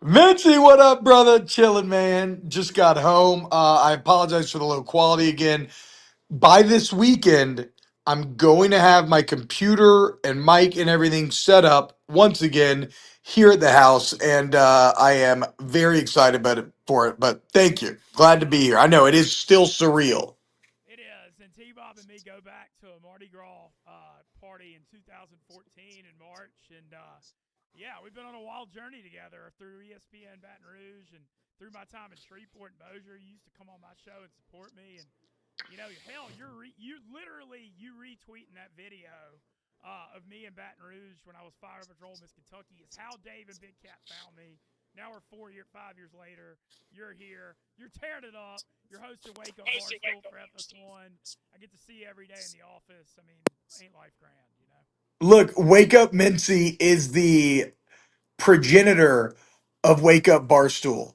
Mintzy, what up, brother? Chilling, man. Just got home. I apologize for the low quality again. By this weekend, I'm going to have my computer and mic and everything set up once again here at the house, and I am very excited about it for it. But thank you. Glad to be here. I know it is still surreal. It is, and T-Bob and me go back to a Mardi Gras party in 2014 in March, and yeah, we've been on a wild journey together through ESPN Baton Rouge and through my time in Shreveport and Bossier. You used to come on my show and support me, and hell, you retweeting that video of me in Baton Rouge when I was fired up at Ole Miss, Kentucky is how Dave and Big Cat found me. Now we're 5 years later. You're here. You're tearing it up. You're hosting Wake Up Barstool for FS1. I get to see you every day in the office. I mean, ain't life grand? Look, Wake Up Mintzy is the progenitor of Wake Up Barstool.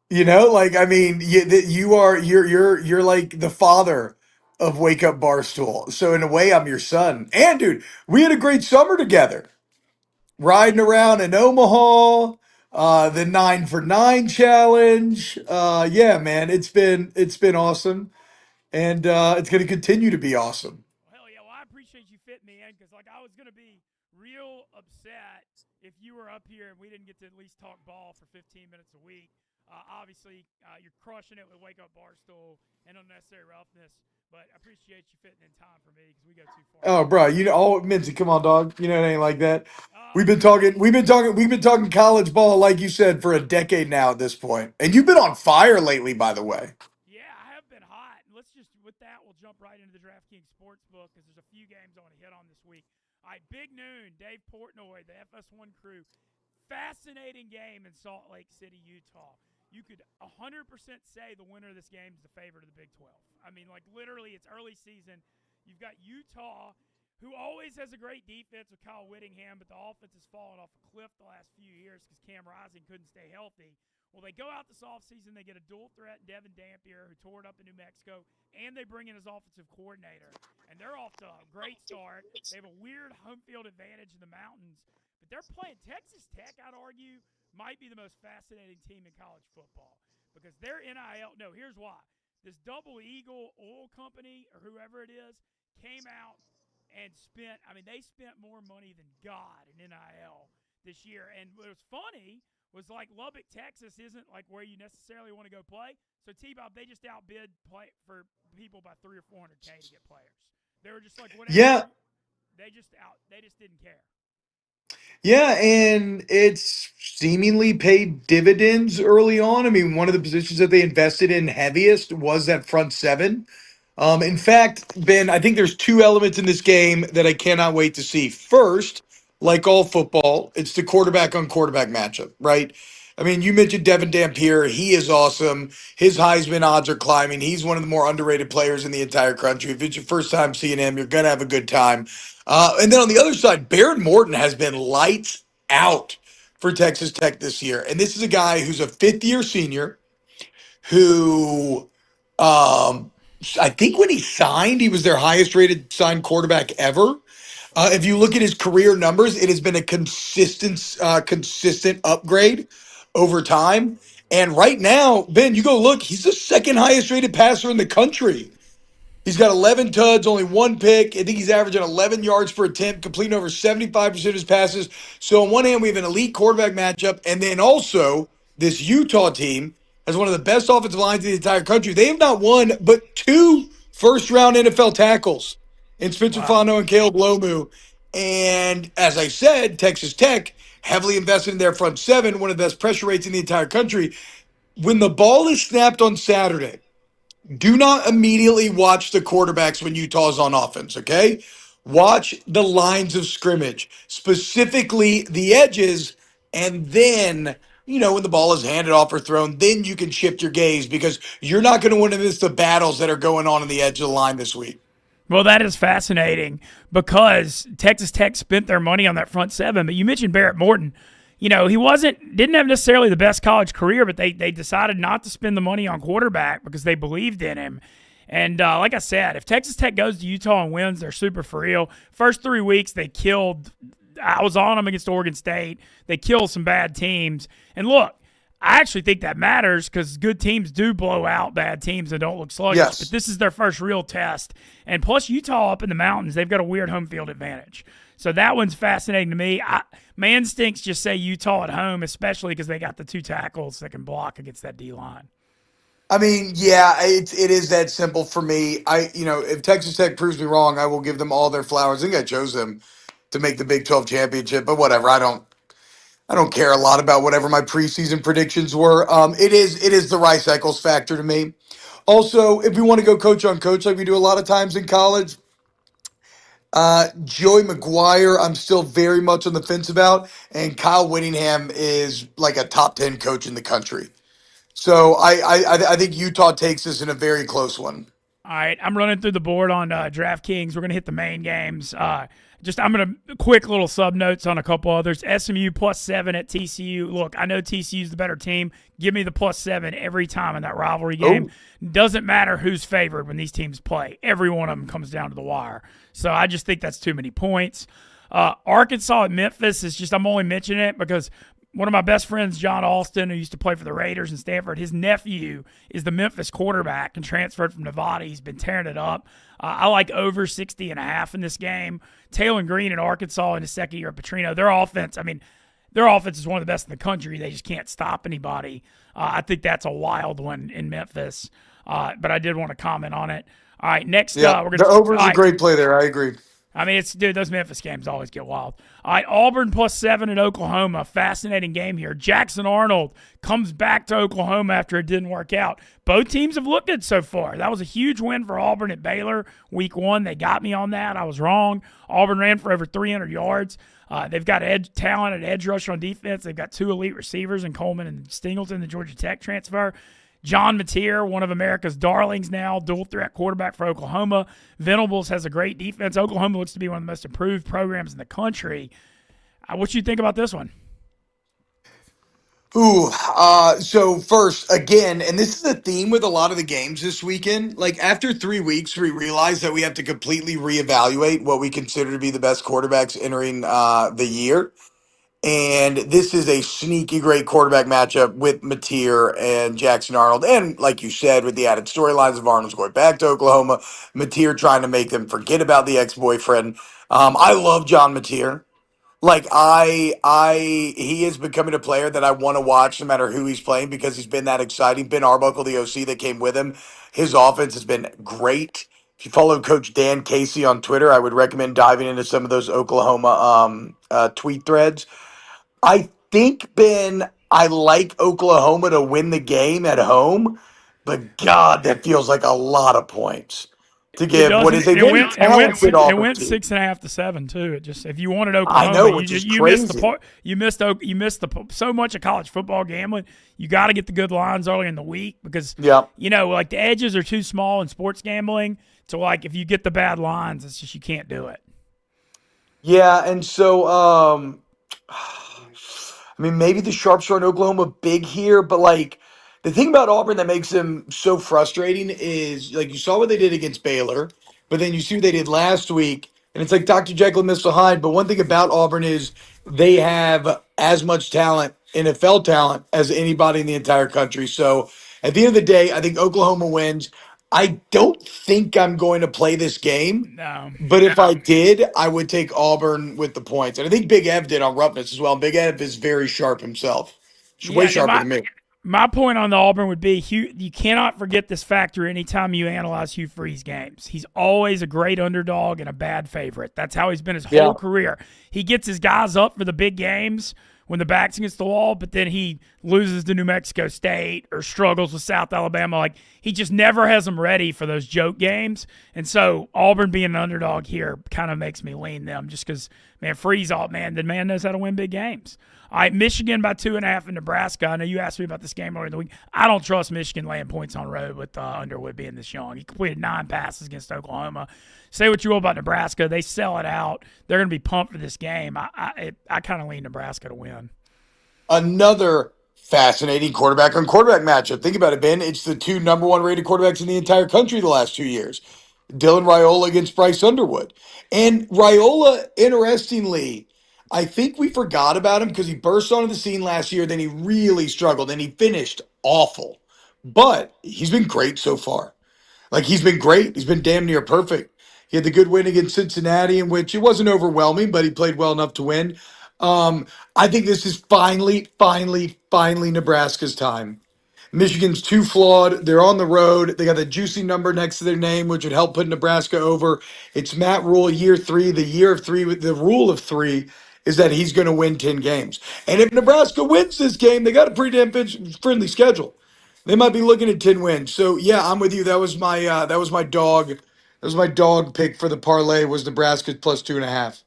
Like I mean, you're like the father of Wake Up Barstool. So in a way, I'm your son. And dude, we had a great summer together, riding around in Omaha, the 9 for 9 challenge. Yeah, man, it's been awesome, and it's gonna continue to be awesome. Well, hell yeah. Well, I appreciate you fitting me in because, like, I was going to be real upset if you were up here and we didn't get to at least talk ball for 15 minutes a week. Obviously, you're crushing it with Wake Up Barstool and Unnecessary Roughness, but I appreciate you fitting in time for me because we go too far Oh, back. bro, Mincy, come on, dog. It ain't like that. Oh, We've been man. talking. We've been talking college ball, like you said, for a decade now at this point. And you've been on fire lately, by the way. Yeah, I have been hot. Let's just, with that, we'll jump right into the DraftKings Sportsbook because there's a few games I want to hit on this week. All right, big noon, Dave Portnoy, the FS1 crew. Fascinating game in Salt Lake City, Utah. You could 100% say the winner of this game is the favorite of the Big 12. I mean, like, literally, it's early season. You've got Utah, who always has a great defense with Kyle Whittingham, but the offense has fallen off a cliff the last few years because Cam Rising couldn't stay healthy. Well, they go out this offseason, they get a dual threat in Devin Dampier, who tore it up in New Mexico, and they bring in his offensive coordinator. And they're off to a great start. They have a weird home field advantage in the mountains, but they're playing Texas Tech, I'd argue, might be the most fascinating team in college football because their NIL. No, here's why. This Double Eagle Oil Company or whoever it is came out and spent, I mean, they spent more money than God in NIL this year. And what was funny was like Lubbock, Texas isn't like where you necessarily want to go play. So T-Bob, they just outbid play for people by 3 or 400K to get players. They were just like Yeah, whatever. They just didn't care. yeah, and it's seemingly paid dividends early on. I mean, one of the positions that they invested in heaviest was that front seven. In fact, Ben, I think there's two elements in this game that I cannot wait to see. First, like all football, it's the quarterback on quarterback matchup, right? I mean, you mentioned Devin Dampier. He is awesome. His Heisman odds are climbing. He's one of the more underrated players in the entire country. If it's your first time seeing him, you're going to have a good time. And then on the other side, Baron Morton has been lights out for Texas Tech this year. And this is a guy who's a fifth year senior who I think when he signed, he was their highest rated signed quarterback ever. If you look at his career numbers, it has been a consistent upgrade over time. And right now, Ben, you go look, he's the second highest rated passer in the country. He's got 11 tuds, only one pick. I think he's averaging 11 yards per attempt, completing over 75% of his passes. So, on one hand, we have an elite quarterback matchup. And then also, this Utah team has one of the best offensive lines in the entire country. They have not won but two first round NFL tackles in Spencer Wow. Fano and Caleb Lomu. And as I said, Texas Tech heavily invested in their front seven, one of the best pressure rates in the entire country. When the ball is snapped on Saturday, do not immediately watch the quarterbacks when Utah's on offense, okay? Watch the lines of scrimmage, specifically the edges, and then, when the ball is handed off or thrown, then you can shift your gaze because you're not going to want to miss the battles that are going on the edge of the line this week. Well, that is fascinating because Texas Tech spent their money on that front seven. But you mentioned Barrett Morton. He didn't have necessarily the best college career, but they decided not to spend the money on quarterback because they believed in him. And like I said, if Texas Tech goes to Utah and wins, they're super for real. First 3 weeks, they killed. I was on them against Oregon State. They killed some bad teams. And look, I actually think that matters because good teams do blow out bad teams and don't look sluggish. But Yes. this is their first real test, and plus Utah up in the mountains, they've got a weird home field advantage. So that one's fascinating to me. My instincts just say Utah at home, especially because they got the two tackles that can block against that D line. I mean, yeah, it is that simple for me. If Texas Tech proves me wrong, I will give them all their flowers. I think I chose them to make the Big 12 championship, but whatever. I don't care a lot about whatever my preseason predictions were. It is the Rice Eccles factor to me. Also, if we want to go coach on coach like we do a lot of times in college, Joey McGuire, I'm still very much on the fence about, and Kyle Whittingham is like a top 10 coach in the country. So I think Utah takes this in a very close one. All right, I'm running through the board on DraftKings. We're gonna hit the main games. I'm gonna quick little sub notes on a couple others. SMU +7 at TCU. Look, I know TCU's the better team. Give me the +7 every time in that rivalry game. Oh, Doesn't matter who's favored when these teams play. Every one of them comes down to the wire. So I just think that's too many points. Arkansas at Memphis is just, I'm only mentioning it because one of my best friends, John Alston, who used to play for the Raiders in Stanford, his nephew is the Memphis quarterback and transferred from Nevada. He's been tearing it up. I like over 60.5 in this game. Taylor Green in Arkansas in his second year at Petrino. Their offense is one of the best in the country. They just can't stop anybody. I think that's a wild one in Memphis. But I did want to comment on it. All right, next yeah. we're The gonna. over All is a right, great play there. I agree. it's dude. Those Memphis games always get wild. All right, Auburn +7 at Oklahoma. Fascinating game here. Jackson Arnold comes back to Oklahoma after it didn't work out. Both teams have looked good so far. That was a huge win for Auburn at Baylor week 1. They got me on that. I was wrong. Auburn ran for over 300 yards. They've got talent at edge rush on defense. They've got 2 elite receivers in Coleman and Stingleton, the Georgia Tech transfer. John Mateer, one of America's darlings now, dual threat quarterback for Oklahoma. Venables has a great defense. Oklahoma looks to be one of the most improved programs in the country. What you think about this one? So first, again, and this is the theme with a lot of the games this weekend. Like after 3 weeks, we realize that we have to completely reevaluate what we consider to be the best quarterbacks entering the year. And this is a sneaky great quarterback matchup with Mateer and Jackson Arnold. And like you said, with the added storylines of Arnold's going back to Oklahoma, Mateer trying to make them forget about the ex-boyfriend. I love John Mateer. Like he is becoming a player that I want to watch no matter who he's playing because he's been that exciting. Ben Arbuckle, the OC that came with him, his offense has been great. If you follow Coach Dan Casey on Twitter, I would recommend diving into some of those Oklahoma tweet threads. I think, Ben, I like Oklahoma to win the game at home, but God, that feels like a lot of points to It give what doesn't. is a It very went. It went. talented It Auburn went team. 6.5 to 7 too. It just, if you wanted I Oklahoma, know, you which is you missed the crazy. part. You missed so much of college football gambling. You got to get the good lines early in the week because Yeah. like the edges are too small in sports gambling. So like if you get the bad lines, it's just you can't do it. Yeah, and so I mean maybe the sharps are in Oklahoma big here, but like the thing about Auburn that makes them so frustrating is like you saw what they did against Baylor, but then you see what they did last week, and it's like Dr. Jekyll and Mr. Hyde. But one thing about Auburn is they have as much talent, NFL talent, as anybody in the entire country. So at the end of the day, I think Oklahoma wins. I don't think I'm going to play this game. No. But if I did, I would take Auburn with the points. And I think Big Ev did on roughness as well. Big Ev is very sharp himself. He's way Yeah. sharper than me. My point on the Auburn would be you cannot forget this factor anytime you analyze Hugh Freeze games. He's always a great underdog and a bad favorite. That's how he's been his Yeah. whole career. He gets his guys up for the big games when the back's against the wall, but then he loses to New Mexico State or struggles with South Alabama. Like he just never has them ready for those joke games. And so Auburn being an underdog here kind of makes me lean them just because, man, the man knows how to win big games. All right, Michigan by 2.5 in Nebraska. I know you asked me about this game earlier in the week. I don't trust Michigan laying points on the road with Underwood being this young. He completed 9 passes against Oklahoma. Say what you will about Nebraska, they sell it out. They're going to be pumped for this game. I kind of lean Nebraska to win. Another fascinating quarterback on quarterback matchup. Think about it, Ben. It's the two number one rated quarterbacks in the entire country the last 2 years. Dylan Raiola against Bryce Underwood. And Raiola, interestingly, I think we forgot about him because he burst onto the scene last year, then he really struggled and he finished awful. But he's been great so far. Like he's been great. He's been damn near perfect. He had the good win against Cincinnati, in which it wasn't overwhelming, but he played well enough to win. I think this is finally Nebraska's time. Michigan's too flawed. They're on the road. They got a juicy number next to their name, which would help put Nebraska over. It's Matt Rule, year three, the year of three. The rule of three is that he's going to win 10 games. And if Nebraska wins this game, they got a pretty damn friendly schedule. They might be looking at 10 wins. So yeah, I'm with you. That was my dog. That was my dog pick for the parlay was Nebraska plus 2.5.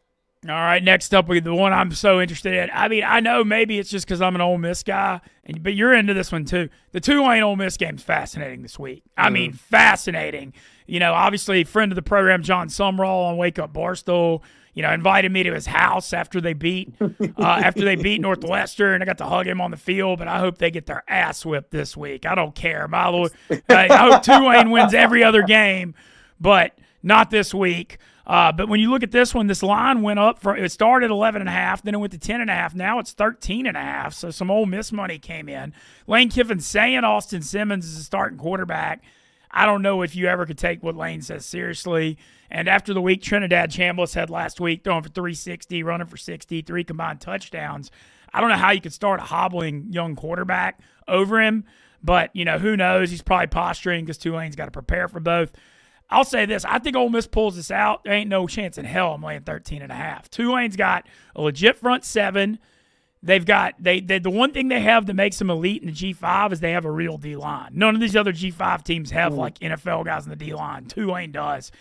All right, next up, the one I'm so interested in. I mean, I know maybe it's just because I'm an Ole Miss guy, but you're into this one too. The Tulane Ole Miss game's fascinating this week. I mean, fascinating. Obviously, friend of the program, John Sumrall on Wake Up Barstool, invited me to his house after they beat Northwestern. I got to hug him on the field, but I hope they get their ass whipped this week. I don't care. My Lord, I hope Tulane wins every other game, but not this week. But when you look at this one, this line went up it started 11.5, then it went to 10.5. Now it's 13.5. So some Ole Miss money came in. Lane Kiffin saying Austin Simmons is a starting quarterback. I don't know if you ever could take what Lane says seriously. And after the week Trinidad Chambliss had last week, throwing for 360, running for 60, 3 combined touchdowns, I don't know how you could start a hobbling young quarterback over him. But, who knows? He's probably posturing because Tulane's got to prepare for both. I'll say this. I think Ole Miss pulls this out. There ain't no chance in hell I'm laying 13.5. Tulane's got a legit front seven. They've got the one thing they have that makes them elite in the G5 is they have a real D-line. None of these other G5 teams have like NFL guys in the D-line. Tulane does.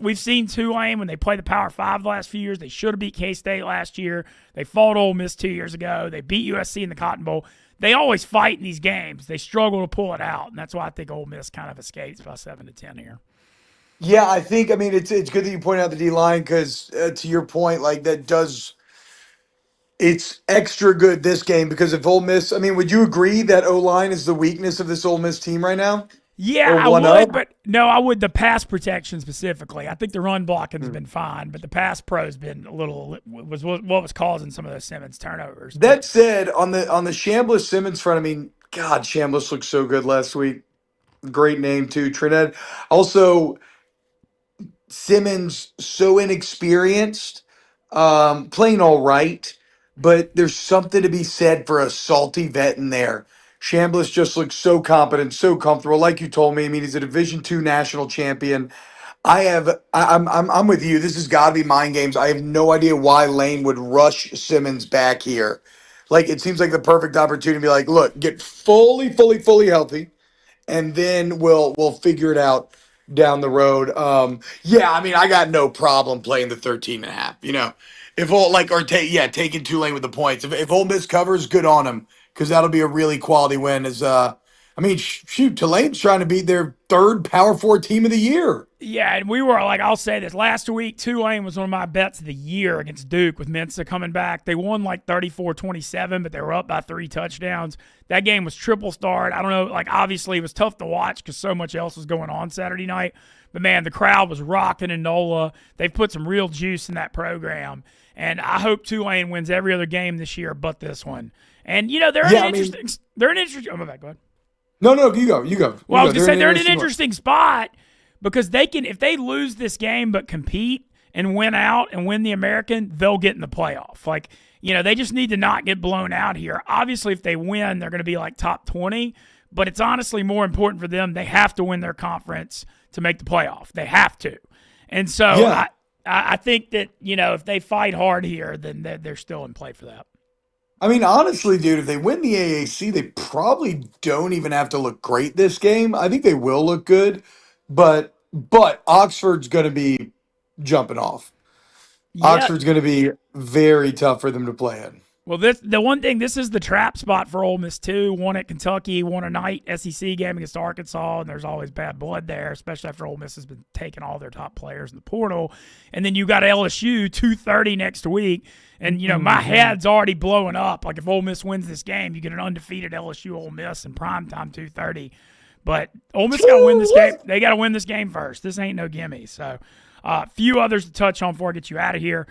We've seen Tulane when they play the Power 5 the last few years. They should have beat K-State last year. They fought Ole Miss 2 years ago. They beat USC in the Cotton Bowl. They always fight in these games. They struggle to pull it out, and that's why I think Ole Miss kind of escapes by 7-10 here. Yeah, I mean it's good that you point out the D line because to your point, like that does it's extra good this game because if Ole Miss, I mean, would you agree that O line is the weakness of this Ole Miss team right now, Yeah, or I one of? would, but no, I would the pass protection specifically. I think the run blocking has been fine, but the pass pro's been a little was what was causing some of those Simmons turnovers. But That said, on the Chambliss Simmons front, I mean, God, Chambliss looked so good last week. Great name too, Trinidad. Also, Simmons so inexperienced, playing all right, but there's something to be said for a salty vet in there. Chambliss just looks so competent, so comfortable. Like you told me, I mean, he's a Division II national champion. I'm with you. This has got to be mind games. I have no idea why Lane would rush Simmons back here. Like it seems like the perfect opportunity to be like, look, get fully healthy and then we'll figure it out down the road. Yeah, I mean, I got no problem playing the 13.5. If all like or take yeah, taking Tulane with the points. If Ole Miss covers, good on them because that'll be a really quality win. I mean, shoot, Tulane's trying to beat their third Power Four team of the year. yeah, and we were like, I'll say this last week, Tulane was one of my bets of the year against Duke with Mintzy coming back. They won like 34-27, but they were up by 3 touchdowns. That game was triple starred. I don't know, like obviously it was tough to watch because so much else was going on Saturday night. But man, the crowd was rocking in NOLA. They've put some real juice in that program. And I hope Tulane wins every other game this year but this one. And they're an interesting. Oh my bad, go ahead. No, you go. Well, I was They're gonna say an they're in an interesting one. interesting spot because they can, if they lose this game but compete and win out and win the American, they'll get in the playoff. Like, they just need to not get blown out here. Obviously, if they win, they're going to be like top 20, but it's honestly more important for them. They have to win their conference to make the playoff. They have to. And so Yeah. I think that, if they fight hard here, then they're still in play for that. I mean, honestly, dude, if they win the AAC, they probably don't even have to look great this game. I think they will look good, but Oxford's going to be jumping off. Yeah, Oxford's going to be very tough for them to play in. well, this is the trap spot for Ole Miss too. One at Kentucky, one a night SEC game against Arkansas, and there's always bad blood there, especially after Ole Miss has been taking all their top players in the portal. And then you got LSU 2:30 next week, and my head's already blowing up. Like if Ole Miss wins this game, you get an undefeated LSU Ole Miss in primetime 2:30. But Ole Miss got to win this game. They got to win this game first. This ain't no gimme. So, a few others to touch on before I get you out of here.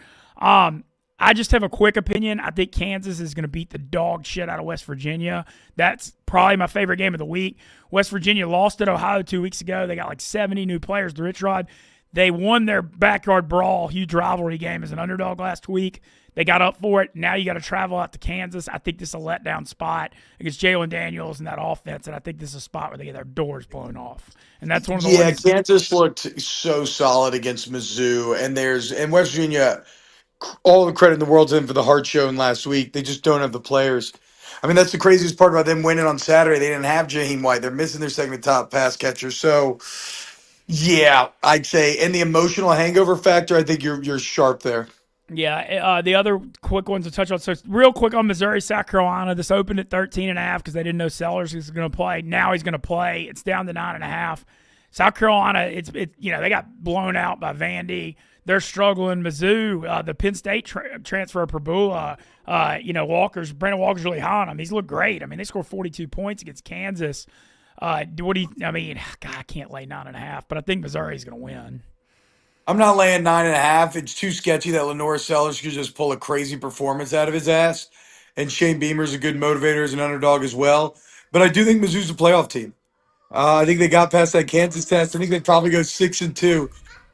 I just have a quick opinion. I think Kansas is going to beat the dog shit out of West Virginia. That's probably my favorite game of the week. West Virginia lost at Ohio 2 weeks ago. They got like 70 new players to Rich Rod. They won their backyard brawl, huge rivalry game as an underdog last week. They got up for it. Now you got to travel out to Kansas. I think this is a letdown spot against Jalen Daniels and that offense, and I think this is a spot where they get their doors blown off. And that's one of the Yeah, ones. Kansas looked so solid against Mizzou, and West Virginia. All the credit in the world to them for the hard showing last week. They just don't have the players. I mean, that's the craziest part about them winning on Saturday. They didn't have Jaheim White. They're missing their second top pass catcher. So, yeah, I'd say, and the emotional hangover factor, I think you're sharp there. Yeah, the other quick ones to touch on. So real quick on Missouri, South Carolina. This opened at 13.5 because they didn't know Sellers was going to play. Now he's going to play. It's down to 9.5. South Carolina, they got blown out by Vandy. They're struggling. Mizzou, the Penn State transfer Perbula, Brandon Walker's really hot on him. He's looked great. I mean, they scored 42 points against Kansas. God, I can't lay 9.5, but I think Missouri's going to win. I'm not laying 9.5. It's too sketchy that Lenore Sellers could just pull a crazy performance out of his ass. And Shane Beamer's a good motivator as an underdog as well. But I do think Mizzou's a playoff team. I think they got past that Kansas test. I think they probably go 6-2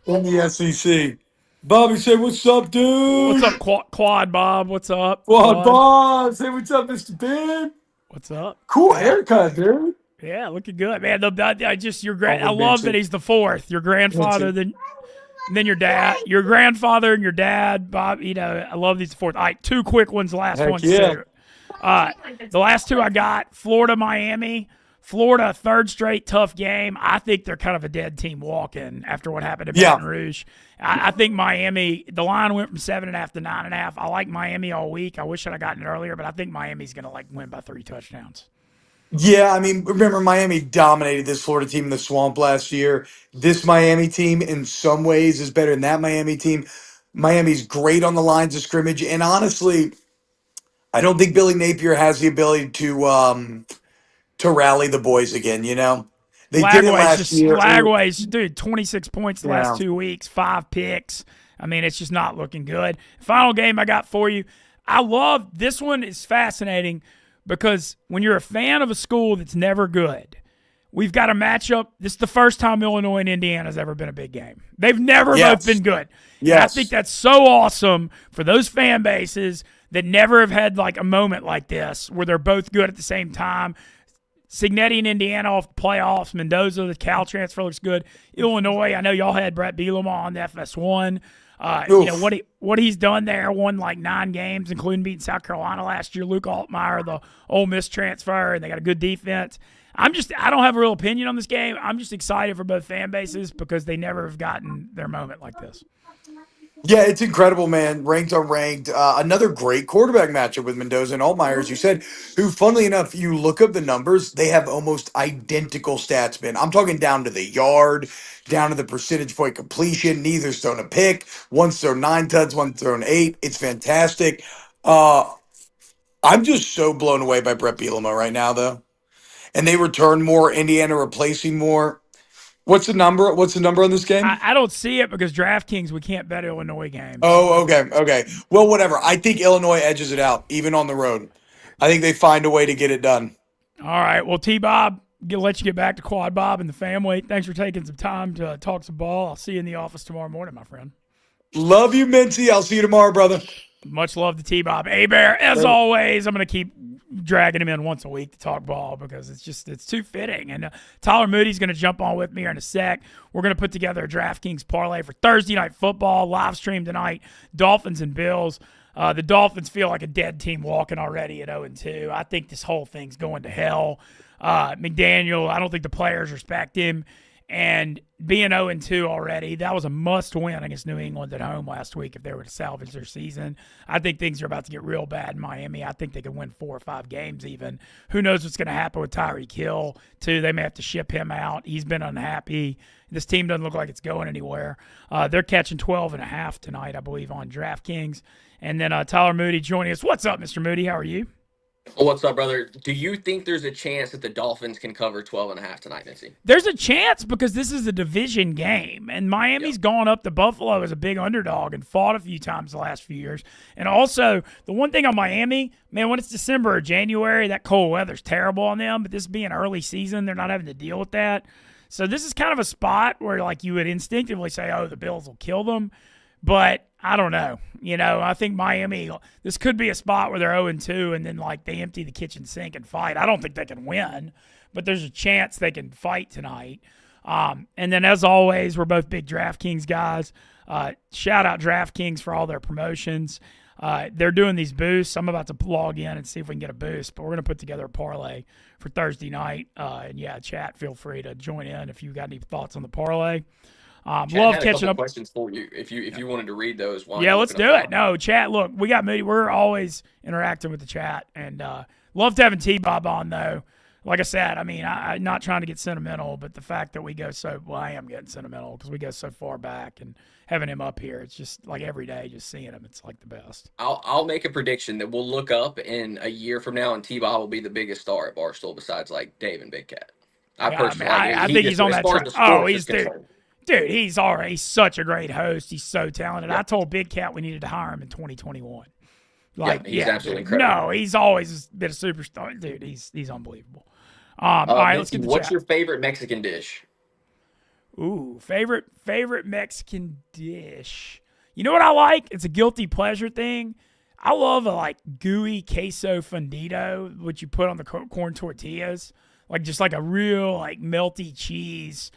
in the SEC. Bobby, say what's up, What's dude? up, Quad Bob? What's up, Quad Quad? Bob, say what's up, Mr. Bib. What's up? Cool Yeah. haircut, dude. Yeah, looking good, man. I Oh, love that he's the fourth. Your grandfather, then your dad. Your grandfather and your dad, Bob. I love these fourth. All right, two quick ones. Last Heck one. yeah. Too. The last two I got: Florida, Miami. Florida, third straight tough game. I think they're kind of a dead team walking after what happened in Baton Rouge. I think Miami. The line went from 7.5 to 9.5. I like Miami all week. I wish I'd have gotten it earlier, but I think Miami's going to win by 3 touchdowns. Yeah, I mean, remember Miami dominated this Florida team in the swamp last year. This Miami team, in some ways, is better than that Miami team. Miami's great on the lines of scrimmage, and honestly, I don't think Billy Napier has the ability to rally the boys again. They didn't last year. Lagway's, dude, 26 points the last Yeah. 2 weeks, 5 picks. I mean, it's just not looking good. Final game I got for you. I love this one. Is fascinating because when you're a fan of a school that's never good, we've got a matchup. This is the first time Illinois and Indiana has ever been a big game. They've never both been good. Yes. And I think that's so awesome for those fan bases that never have had a moment like this where they're both good at the same time. Signetti and Indiana off the playoffs. Mendoza, the Cal transfer, looks good. Illinois, I know y'all had Brett Bielema on the FS1. What he's done there, won 9 games, including beating South Carolina last year. Luke Altmaier, the Ole Miss transfer, and they got a good defense. I don't have a real opinion on this game. I'm just excited for both fan bases because they never have gotten their moment like this. Yeah, it's incredible, man. Ranked unranked. Another great quarterback matchup with Mendoza and Altmaier, as you said, who, funnily enough, you look up the numbers, they have almost identical stats, man. I'm talking down to the yard, down to the percentage point completion. Neither's thrown a pick. One's thrown 9 tuds, one's thrown 8. It's fantastic. I'm just so blown away by Brett Bielema right now, though. And they return more, Indiana replacing more. What's the number? What's the number on this game? I don't see it because DraftKings, we can't bet Illinois games. Oh, okay. Well, whatever. I think Illinois edges it out, even on the road. I think they find a way to get it done. All right. Well, T-Bob, let you get back to Quad Bob and the family. Thanks for taking some time to talk some ball. I'll see you in the office tomorrow morning, my friend. Love you, Mintzy. I'll see you tomorrow, brother. Much love to T-Bob. Hebert, as always, I'm going to keep dragging him in once a week to talk ball because it's too fitting. And Tyler Moody's going to jump on with me here in a sec. We're going to put together a DraftKings parlay for Thursday Night Football, live stream tonight, Dolphins and Bills. The Dolphins feel like a dead team walking already at 0-2. I think this whole thing's going to hell. McDaniel, I don't think the players respect him. And being 0-2 already, that was a must-win against New England at home last week if they were to salvage their season. I think things are about to get real bad in Miami. I think they could win 4 or 5 games even. Who knows what's going to happen with Tyreek Hill, too. They may have to ship him out. He's been unhappy. This team doesn't look like it's going anywhere. They're catching 12.5 tonight, I believe, on DraftKings. And then Tyler Moody joining us. What's up, Mr. Moody? How are you? What's up, brother? Do you think there's a chance that the Dolphins can cover 12.5 tonight, Mintzy? There's a chance because this is a division game, and Yeah. Miami's gone up to Buffalo as a big underdog and fought a few times the last few years. And also, the one thing on Miami, man, when it's December or January, that cold weather's terrible on them. But this being early season, they're not having to deal with that. So this is kind of a spot where, like, you would instinctively say, "Oh, the Bills will kill them," but I don't know. I think Miami. This could be a spot where they're 0-2, and then like they empty the kitchen sink and fight. I don't think they can win, but there's a chance they can fight tonight. And then, as always, we're both big DraftKings guys. Shout out DraftKings for all their promotions. They're doing these boosts. I'm about to log in and see if we can get a boost, but we're going to put together a parlay for Thursday night. And yeah, chat, feel free to join in if you got any thoughts on the parlay. Chad Love had a catching couple up. questions for you if you wanted to read those while Yeah, you're let's looking up do the it. line. No, chat. Look, we got Moody. We're always interacting with the chat, and loved having T-Bob on though. Like I said, I mean, I'm not trying to get sentimental, but the fact that we go I am getting sentimental because we go so far back, and having him up here, it's just like every day, just seeing him, it's like the best. I'll make a prediction that we'll look up in a year from now and T-Bob will be the biggest star at Barstool besides like Dave and Big Cat. I Yeah, I mean, personally like I he think he's just on as that far as track. the Oh, sports is he's concerned. dude. He's such a great host. He's so talented. I Yeah, told Big Cat we needed to hire him in 2021. yeah, Like, he's yeah, absolutely dude. incredible. No, he's always been a superstar, dude. He's unbelievable. All right, let's Mintzy, get the what's chat. your favorite Mexican dish? Ooh, favorite Mexican dish. You know what I like? It's a guilty pleasure thing. I love a like gooey queso fundido, which you put on the corn tortillas, like just like a real like melty cheese,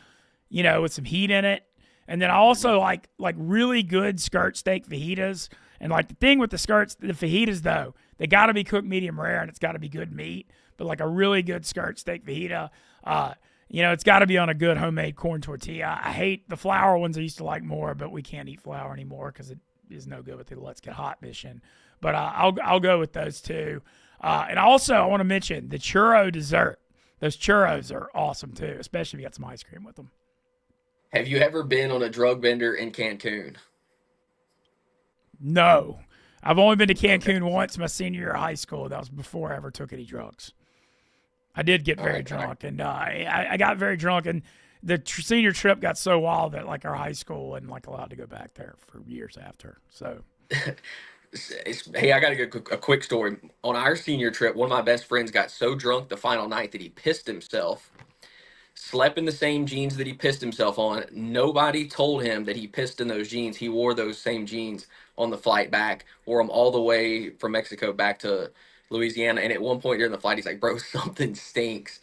with some heat in it. And then I Mhm. also like really good skirt steak fajitas. And like the thing with the fajitas though, they got to be cooked medium rare and it's got to be good meat. But like a really good skirt steak fajita, it's got to be on a good homemade corn tortilla. I hate the flour ones I used to like more, but we can't eat flour anymore because it is no good with the Let's Get Hot mission. But I'll go with those two. And also I want to mention the churro dessert. Those churros are awesome too, especially if you got some ice cream with them. Have you ever been on a drug bender in Cancun? No. I've only been to Okay. Cancun once my senior year of high school. That was before I ever took any drugs. I did get All very right. All right. drunk, and I got very drunk, and the senior trip got so wild that like our high school wasn't like allowed to go back there for years after. So Hey, I got to get a quick story. On our senior trip, one of my best friends got so drunk the final night that he pissed himself, slept in the same jeans that he pissed himself on. Nobody told him that he pissed in those jeans. He wore those same jeans on the flight back, wore them all the way from Mexico back to Louisiana. And at one point during the flight, he's like, bro, something stinks.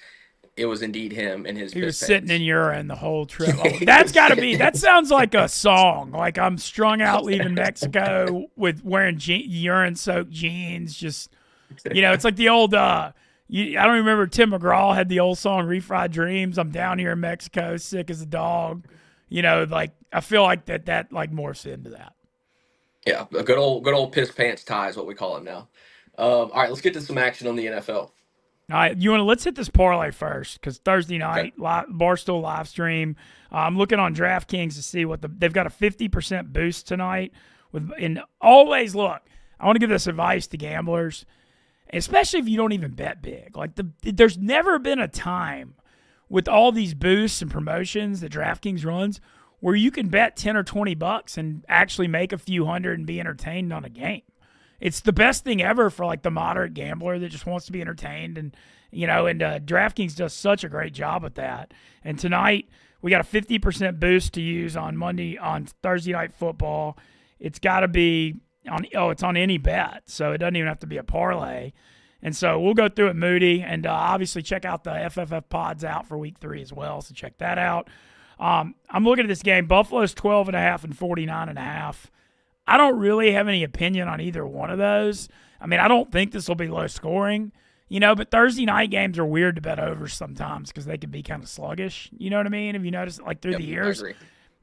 It was indeed him in his he was piss sitting in pants. urine the whole trip. Oh, He that's was got to sitting be. in That sounds like a song. Like I'm strung out leaving Mexico with wearing urine-soaked jeans. Just it's like the old. I don't remember Tim McGraw had the old song "Refried Dreams." I'm down here in Mexico, sick as a dog. Like I feel like that like morphs into that. Yeah, a good old piss pants tie is what we call him now. All right, let's get to some action on the NFL. All right, let's hit this parlay first because Thursday Okay. night Barstool live stream. I'm looking on DraftKings to see they've got a 50% boost tonight. And always look, I want to give this advice to gamblers, especially if you don't even bet big. Like there's never been a time with all these boosts and promotions that DraftKings runs where you can bet 10 or 20 bucks and actually make a few hundred and be entertained on a game. It's the best thing ever for like the moderate gambler that just wants to be entertained, and DraftKings does such a great job with that. And tonight we got a 50% boost to use on Thursday night football. It's got to be it's on any bet, so it doesn't even have to be a parlay. And so we'll go through it, Moody, and obviously check out the FFF pods out for week 3 as well. So check that out. I'm looking at this game. Buffalo's 12.5 and 49.5. I don't really have any opinion on either one of those. I mean, I don't think this will be low scoring, but Thursday night games are weird to bet over sometimes because they can be kind of sluggish. You know what I mean? Have you noticed like through Yep, the I years? agree.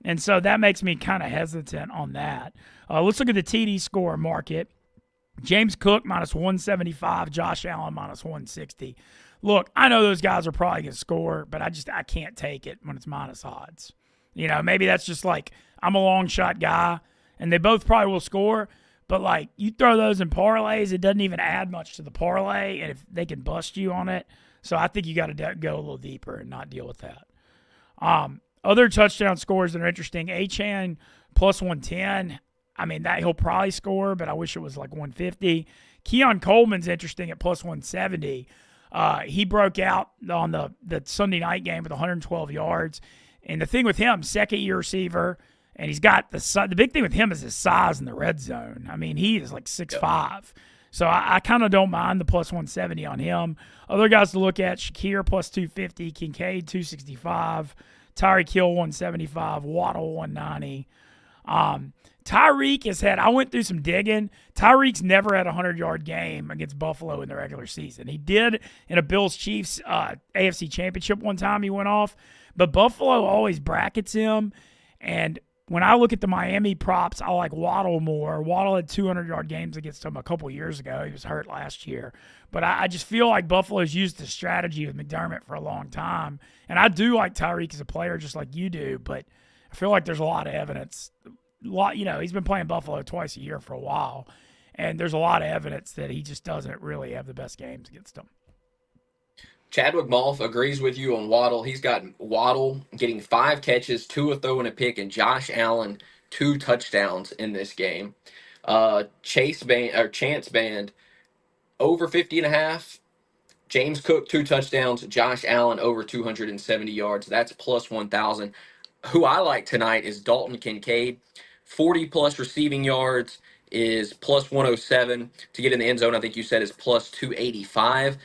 And so that makes me kind of hesitant on that. Let's look at the TD score market. James Cook minus 175, Josh Allen minus 160. Look, I know those guys are probably going to score, but I can't take it when it's minus odds. Maybe that's just like I'm a long shot guy and they both probably will score, But like you throw those in parlays, it doesn't even add much to the parlay, and if they can bust you on it, so I think you got to go a little deeper and not deal with that. Other touchdown scores that are interesting: Achane plus 110. I mean that he'll probably score, but I wish it was like 150. Keon Coleman's interesting at plus 170. He broke out on the Sunday night game with 112 yards. And the thing with him, second-year receiver, and he's got the big thing with him is his size in the red zone. I mean, he is like 6'5". So I kind of don't mind the plus 170 on him. Other guys to look at, Shakir plus 250, Kincaid 265, Tyreek Hill 175, Waddle 190. Tyreek has had, I went through some digging. Tyreek's never had a 100-yard game against Buffalo in the regular season. He did in a Bills-Chiefs AFC Championship one time he went off, but Buffalo always brackets him. And when I look at the Miami props, I like Waddle more. Waddle had 200-yard games against him a couple years ago. He was hurt last year. But I just feel like Buffalo's used the strategy with McDermott for a long time. And I do like Tyreek as a player just like you do, but I feel like there's a lot of evidence. He's been playing Buffalo twice a year for a while, and there's a lot of evidence that he just doesn't really have the best games against them. Chadwick Moff agrees with you on Waddle. He's got Waddle getting 5 catches, Tua throwing a pick, and Josh Allen 2 touchdowns in this game. Chance Band over 50.5. James Cook 2 touchdowns. Josh Allen over 270 yards. That's plus 1,000. Who I like tonight is Dalton Kincaid. 40 plus receiving yards is plus 107. To get in the end zone, I think you said is plus 285.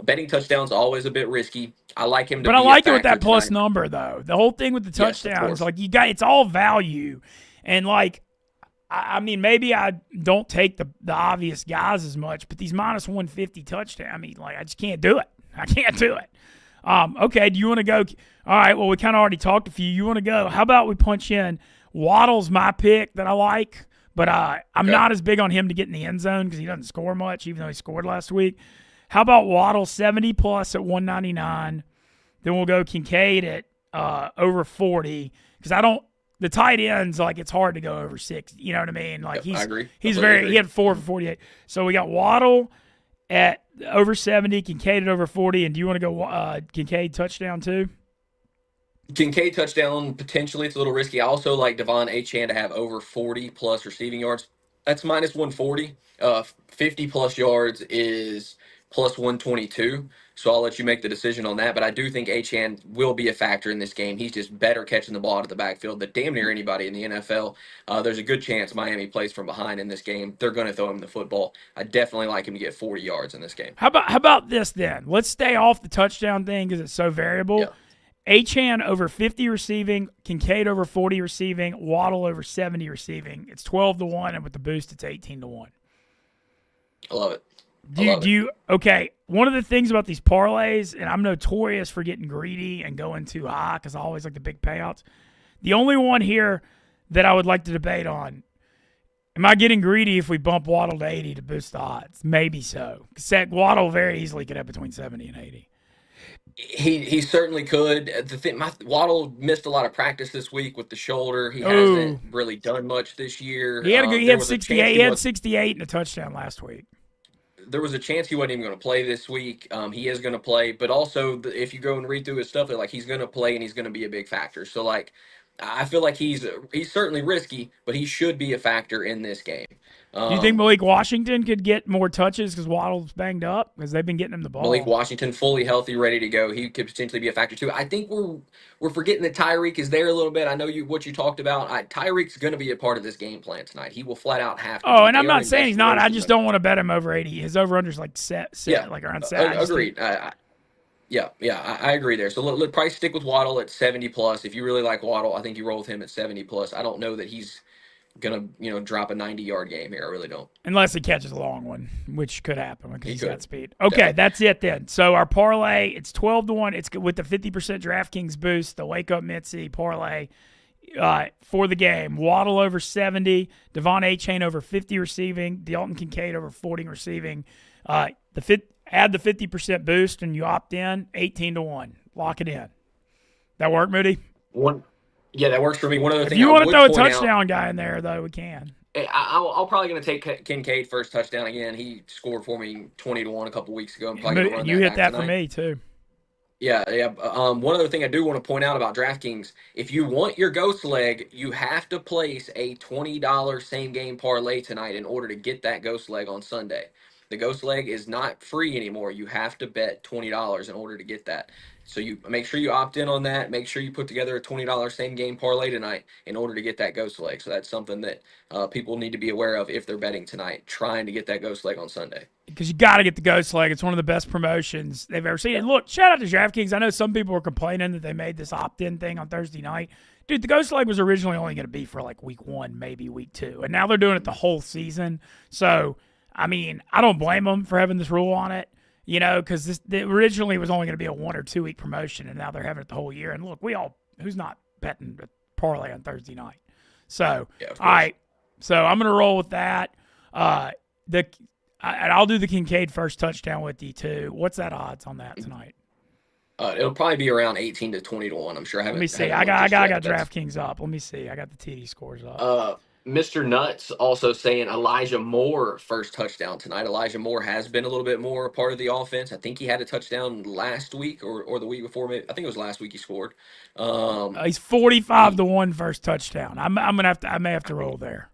Betting touchdowns always a bit risky. I like him to but be I like a it with that factor plus tonight. number though. The whole thing with the Yes, of touchdowns, course. it's all value, and like I mean maybe I don't take the obvious guys as much, but these minus 150 touchdowns, I mean like I just can't do it. I can't do it. Okay, do you want to go? All right, well we kind of already talked a few. You want to go? How about we punch in Waddle's my pick that I like, but I'm not as big on him to get in the end zone because he doesn't score much, even though he scored last week. How about Waddle 70 plus at 199? Then we'll go Kincaid at over 40 because the tight ends, like it's hard to go over 60. You know what I mean? Like I agree. He had 4 for 48. So we got Waddle at over 70, Kincaid at over 40, and do you want to go Kincaid touchdown too? Kincaid touchdown, potentially. It's a little risky. I also like Devon Achane to have over 40 plus receiving yards. That's minus 140. 50 plus yards is plus 122. So I'll let you make the decision on that. But I do think Achane will be a factor in this game. He's just better catching the ball out of the backfield than damn near anybody in the NFL. There's a good chance Miami plays from behind in this game. They're going to throw him the football. I definitely like him to get 40 yards in this game. How about this then? Let's stay off the touchdown thing because it's so variable. Yeah. Achane over 50 receiving, Kincaid over 40 receiving, Waddle over 70 receiving. It's 12-1, and with the boost, it's 18-1. I love it. Okay, one of the things about these parlays, and I'm notorious for getting greedy and going too high because I always like the big payouts. The only one here that I would like to debate on, am I getting greedy if we bump Waddle to 80 to boost the odds? Maybe so. Because Waddle very easily could have between 70 and 80. He certainly could. Waddle missed a lot of practice this week with the shoulder. He hasn't really done much this year. He had 68. He had 68 and a touchdown last week. There was a chance he wasn't even going to play this week. He is going to play, but also if you go and read through his stuff, they're like he's going to play and he's going to be a big factor. So like, I feel like he's certainly risky, but he should be a factor in this game. Do you think Malik Washington could get more touches because Waddle's banged up? Because they've been getting him the ball. Malik Washington, fully healthy, ready to go. He could potentially be a factor too. I think we're forgetting that Tyreek is there a little bit. I know what you talked about. Tyreek's going to be a part of this game plan tonight. He will flat out have to. Oh, and I'm not saying he's not. I just don't want to bet him over 80. His over/under's like set like around 7. Agreed. I agree there. So let's probably stick with Waddle at 70 plus. If you really like Waddle, I think you roll with him at 70 plus. I don't know that he's gonna drop a 90-yard game here. I really don't, unless he catches a long one, which could happen because he's got speed. Okay, definitely. That's it then. So our parlay, it's 12-1. It's with the 50% DraftKings boost, the Wake Up Mintzy parlay for the game. Waddle over 70, Devon Achane over 50 receiving, Dalton Kincaid over 40 receiving. Add the 50% boost and you opt in. 18-1. Lock it in. That work, Moody? Yeah, that works for me. One other thing, if you want to throw a touchdown guy in there, though, we can. I'll probably going to take Kincaid first touchdown again. He scored for me 20-1 a couple weeks ago. I'm probably going to run You that hit back that for tonight. me too. Yeah, yeah. One other thing I do want to point out about DraftKings: if you want your ghost leg, you have to place a $20 same game parlay tonight in order to get that ghost leg on Sunday. The ghost leg is not free anymore. You have to bet $20 in order to get that. So you make sure you opt in on that. Make sure you put together a $20 same game parlay tonight in order to get that ghost leg. So that's something that people need to be aware of if they're betting tonight, trying to get that ghost leg on Sunday. Because you got to get the Ghost Leg. It's one of the best promotions they've ever seen. Yeah. And look, shout out to DraftKings. I know some people were complaining that they made this opt-in thing on Thursday night. Dude, the Ghost Leg was originally only going to be for like week 1, maybe week 2. And now they're doing it the whole season. So, I mean, I don't blame them for having this rule on it, because this originally was only going to be a 1 or 2 week promotion, and now they're having it the whole year. And look, who's not betting a parlay on Thursday night? So, Yeah, all right. So I'm going to roll with that. And I'll do the Kincaid first touchdown with you too. What's that odds on that tonight? It'll probably be around 18 to 20-1. I'm sure. Let me see. I got DraftKings up. Let me see. I got the TD scores up. Mr. Nuts also saying Elijah Moore first touchdown tonight. Elijah Moore has been a little bit more a part of the offense. I think he had a touchdown last week or the week before. Maybe I think it was last week he scored. He's 45-1 first touchdown. I may have to roll there.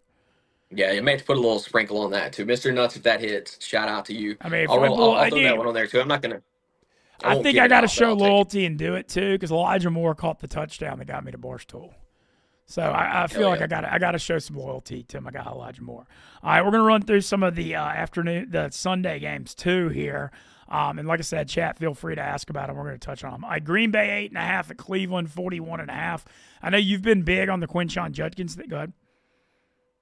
Yeah, you may have to put a little sprinkle on that too, Mr. Nuts. If that hits, shout out to you. I mean, I'll throw that one on there too. I'm not gonna. I think I got to show loyalty and do it too, because Elijah Moore caught the touchdown that got me to Barstool. So I feel like I got to show some loyalty to my guy Elijah Moore. All right, we're gonna run through some of the Sunday games too here. And like I said, chat, feel free to ask about them. We're going to touch on them. Green Bay 8.5 at Cleveland 41.5. I know you've been big on the Quinshon Judkins thing. Go ahead.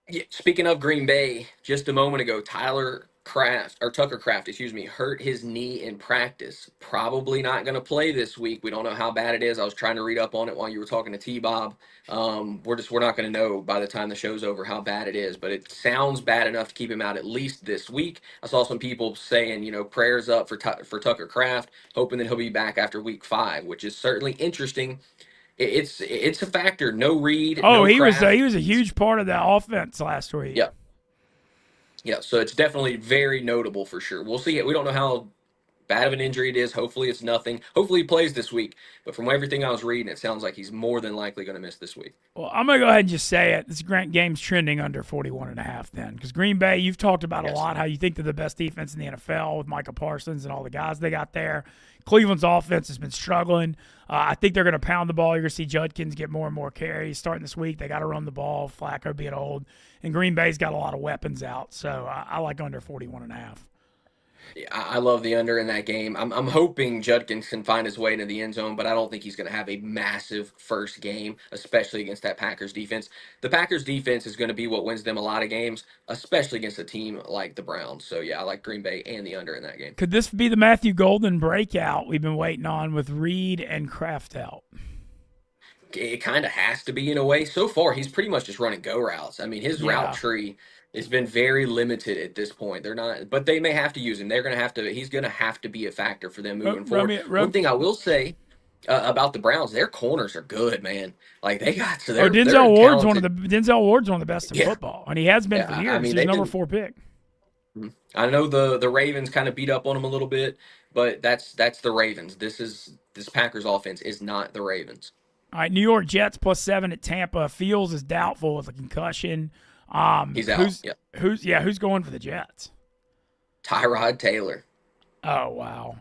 Yeah, speaking of Green Bay, just a moment ago, Tucker Craft, hurt his knee in practice. Probably not going to play this week. We don't know how bad it is. I was trying to read up on it while you were talking to T-Bob. We're not going to know by the time the show's over how bad it is, but it sounds bad enough to keep him out at least this week. I saw some people saying, prayers up for Tucker Craft, hoping that he'll be back after week 5, which is certainly interesting. It's a factor. No Reed. Oh, no he Kraft. was a huge part of that offense last week. Yeah. Yeah, so it's definitely very notable for sure. We'll see it. We don't know how bad of an injury it is. Hopefully it's nothing. Hopefully he plays this week. But from everything I was reading, it sounds like he's more than likely going to miss this week. Well, I'm going to go ahead and just say it. This game's trending under 41.5 then. Because Green Bay, you've talked about a lot how you think they're the best defense in the NFL with Micah Parsons and all the guys they got there. Cleveland's offense has been struggling. I think they're going to pound the ball. You're going to see Judkins get more and more carries starting this week. They got to run the ball. Flacco being old. And Green Bay's got a lot of weapons out. So I like under 41.5. Yeah, I love the under in that game. I'm hoping Judkins can find his way into the end zone, but I don't think he's going to have a massive first game, especially against that Packers defense. The Packers defense is going to be what wins them a lot of games, especially against a team like the Browns. So, yeah, I like Green Bay and the under in that game. Could this be the Matthew Golden breakout we've been waiting on with Reed and Kraft out? It kind of has to be in a way. So far, he's pretty much just running go routes. I mean, his route tree has been very limited at this point. They're not, but they may have to use him. They're going to have to. He's going to have to be a factor for them moving forward. One thing I will say about the Browns, their corners are good, man. Like they got so. Denzel Ward's one of the best in football, and he has been for years. I mean, he's number 4 pick. I know the Ravens kind of beat up on him a little bit, but that's the Ravens. This Packers offense is not the Ravens. All right, New York Jets +7 at Tampa. Fields is doubtful with a concussion. He's out. Who's going for the Jets? Tyrod Taylor. Oh wow.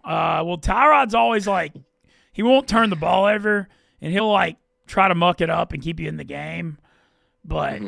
Well, Tyrod's always he won't turn the ball over, and he'll try to muck it up and keep you in the game. But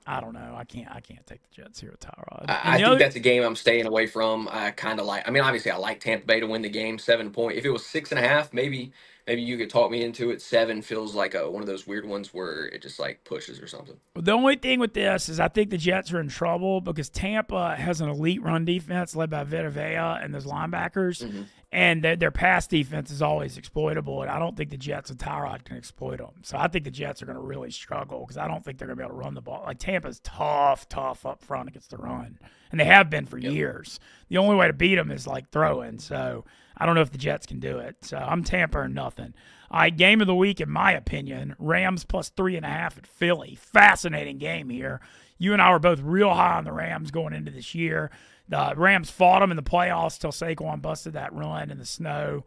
I don't know. I can't take the Jets here with Tyrod. I think that's a game I'm staying away from. I kind of like. I mean, obviously, I like Tampa Bay to win the game, 7 point. If it was 6.5, maybe you could talk me into it. 7 feels like one of those weird ones where it just pushes or something. The only thing with this is I think the Jets are in trouble because Tampa has an elite run defense led by Vita Vea and those linebackers, and their pass defense is always exploitable, and I don't think the Jets and Tyrod can exploit them. So I think the Jets are going to really struggle because I don't think they're going to be able to run the ball. Tampa's tough up front against the run, and they have been for years. The only way to beat them is throwing, so I don't know if the Jets can do it. So I'm Tampa or nothing. Game of the week, in my opinion, Rams plus 3.5 at Philly. Fascinating game here. You and I were both real high on the Rams going into this year. The Rams fought them in the playoffs till Saquon busted that run in the snow,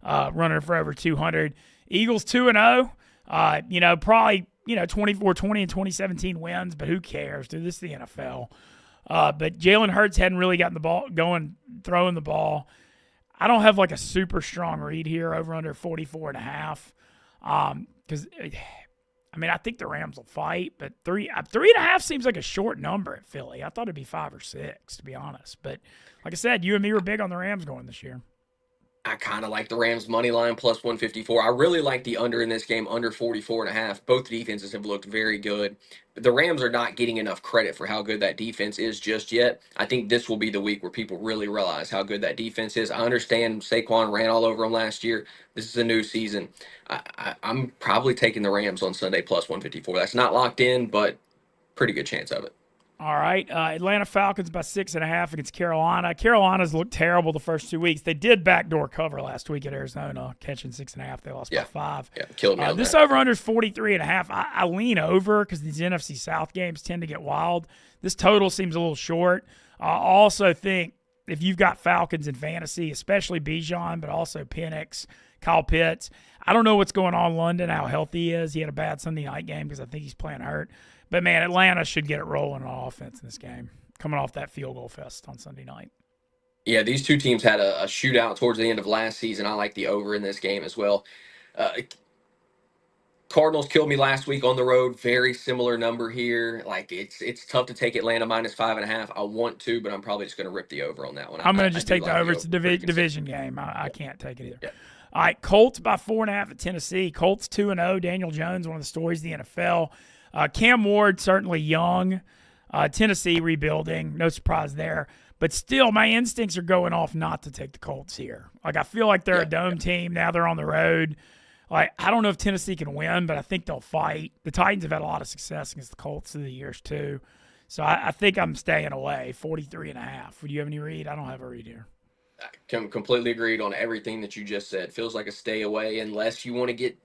running for over 200. Eagles 2-0. Probably 24-20 in 2017 wins, but who cares, dude? This is the NFL. But Jalen Hurts hadn't really gotten the ball going, throwing the ball. I don't have like a super strong read here over under 44.5. Because I think the Rams will fight, but 3.5 seems like a short number at Philly. I thought it'd be 5 or 6, to be honest. But like I said, you and me were big on the Rams going this year. I kind of like the Rams money line plus 154. I really like the under in this game, under 44.5. Both defenses have looked very good. The Rams are not getting enough credit for how good that defense is just yet. I think this will be the week where people really realize how good that defense is. I understand Saquon ran all over them last year. This is a new season. I'm probably taking the Rams on Sunday plus 154. That's not locked in, but pretty good chance of it. All right. Atlanta Falcons by 6.5 against Carolina. Carolina's looked terrible the first 2 weeks. They did backdoor cover last week at Arizona, catching 6.5. They lost by 5. Yeah, killed me on this that. over-under is 43.5. I lean over because these NFC South games tend to get wild. This total seems a little short. I also think if you've got Falcons in fantasy, especially Bijan, but also Penix, Kyle Pitts, I don't know what's going on in London, how healthy he is. He had a bad Sunday night game because I think he's playing hurt. But, man, Atlanta should get it rolling on offense in this game, coming off that field goal fest on Sunday night. Yeah, these two teams had a shootout towards the end of last season. I like the over in this game as well. Cardinals killed me last week on the road. Very similar number here. Like it's tough to take Atlanta minus 5.5. I want to, but I'm probably just going to rip the over on that one. I'm going to just take the over. It's a division game. I can't take it either. Yeah. All right, Colts by 4.5 at Tennessee. Colts 2-0. Daniel Jones, one of the stories of the NFL. Cam Ward, certainly young. Tennessee rebuilding. No surprise there. But still, my instincts are going off not to take the Colts here. Like, I feel like they're a dome team. Now they're on the road. Like, I don't know if Tennessee can win, but I think they'll fight. The Titans have had a lot of success against the Colts through the years, too. So I think I'm staying away, 43.5. Would you have any read? I don't have a read here. I completely agreed on everything that you just said. Feels like a stay away unless you want to get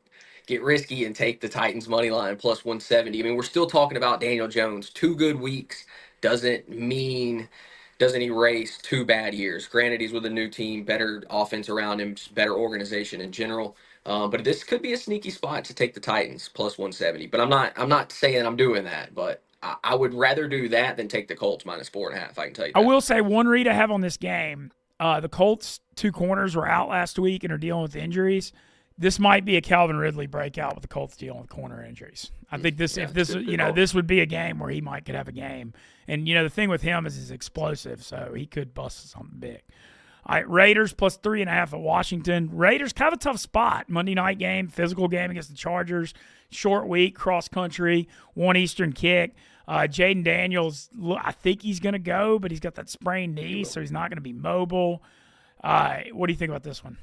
risky and take the Titans money line plus 170. I mean, we're still talking about Daniel Jones. 2 good weeks doesn't erase 2 bad years. Granted, he's with a new team, better offense around him, better organization in general. But this could be a sneaky spot to take the Titans plus 170. But I'm not saying I'm doing that, but I would rather do that than take the Colts minus 4.5. I can tell you that. I will say one read I have on this game. The Colts 2 corners were out last week and are dealing with injuries. This might be a Calvin Ridley breakout with the Colts dealing with corner injuries. I think this would be a game where he could have a game. And the thing with him is he's explosive, so he could bust something big. All right, Raiders plus 3.5 at Washington. Raiders kind of a tough spot. Monday night game, physical game against the Chargers. Short week, cross country, 1 Eastern kick. Jaden Daniels, I think he's going to go, but he's got that sprained knee, so he's not going to be mobile. What do you think about this one?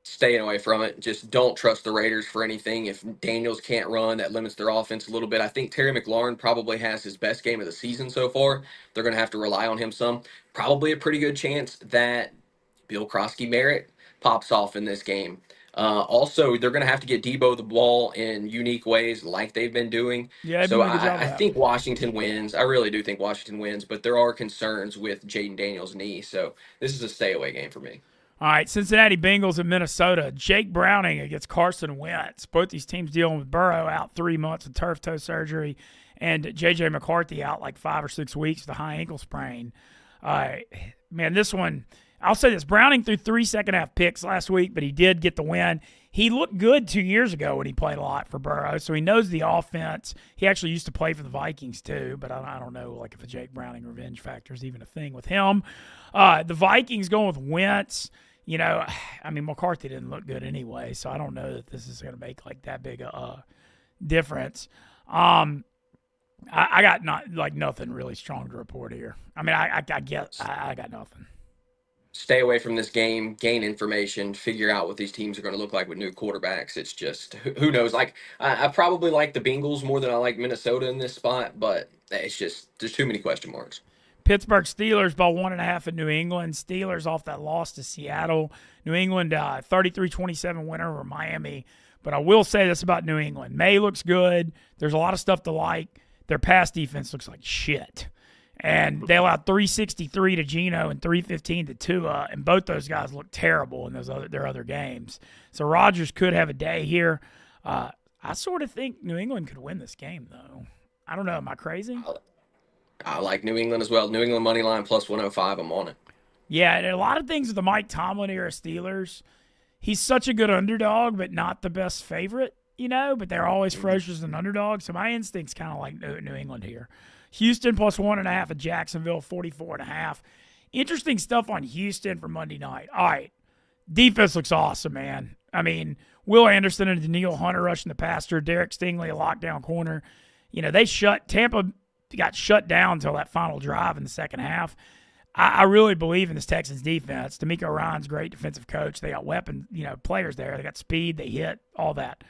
Staying away from it. Just don't trust the Raiders for anything. If Daniels can't run, that limits their offense a little bit. I think Terry McLaurin probably has his best game of the season so far. They're going to have to rely on him some. Probably a pretty good chance that Bill Krosky-Merritt pops off in this game. Also, they're going to have to get Debo the ball in unique ways like they've been doing. Yeah, so I think Washington wins. I really do think Washington wins, but there are concerns with Jaden Daniels' knee. So this is a stay-away game for me. All right, Cincinnati Bengals at Minnesota. Jake Browning against Carson Wentz. Both these teams dealing with Burrow out 3 months with turf toe surgery, and J.J. McCarthy out like 5 or 6 weeks with a high ankle sprain. Man, this one, I'll say this. Browning threw 3 second-half picks last week, but he did get the win. He looked good 2 years ago when he played a lot for Burrow, so he knows the offense. He actually used to play for the Vikings too, but I don't know like if the Jake Browning revenge factor is even a thing with him. The Vikings going with Wentz. McCarthy didn't look good anyway, so I don't know that this is going to make like that big a difference. I got nothing really strong to report here. I mean, I got nothing. Stay away from this game, gain information, figure out what these teams are going to look like with new quarterbacks. It's just, who knows? Like, I probably like the Bengals more than I like Minnesota in this spot, but it's just, there's too many question marks. Pittsburgh Steelers by 1.5 in New England. Steelers off that loss to Seattle. New England 33-27 win over Miami. But I will say this about New England. May looks good. There's a lot of stuff to like. Their pass defense looks like shit. And they allowed 363 to Geno and 315 to Tua, and both those guys look terrible in their other games. So Rodgers could have a day here. I sort of think New England could win this game, though. I don't know. Am I crazy? I like New England as well. New England money line plus 105. I'm on it. Yeah, and a lot of things with the Mike Tomlin era Steelers. He's such a good underdog, but not the best favorite, but they're always ferocious as an underdog. So my instincts kind of like New England here. Houston plus 1.5 at Jacksonville, 44.5. Interesting stuff on Houston for Monday night. All right. Defense looks awesome, man. I mean, Will Anderson and Daniil Hunter rushing the passer. Derek Stingley, a lockdown corner. Tampa got shut down until that final drive in the second half. I really believe in this Texans defense. D'Amico Ryan's a great defensive coach. They got players there. They got speed. They hit, all that.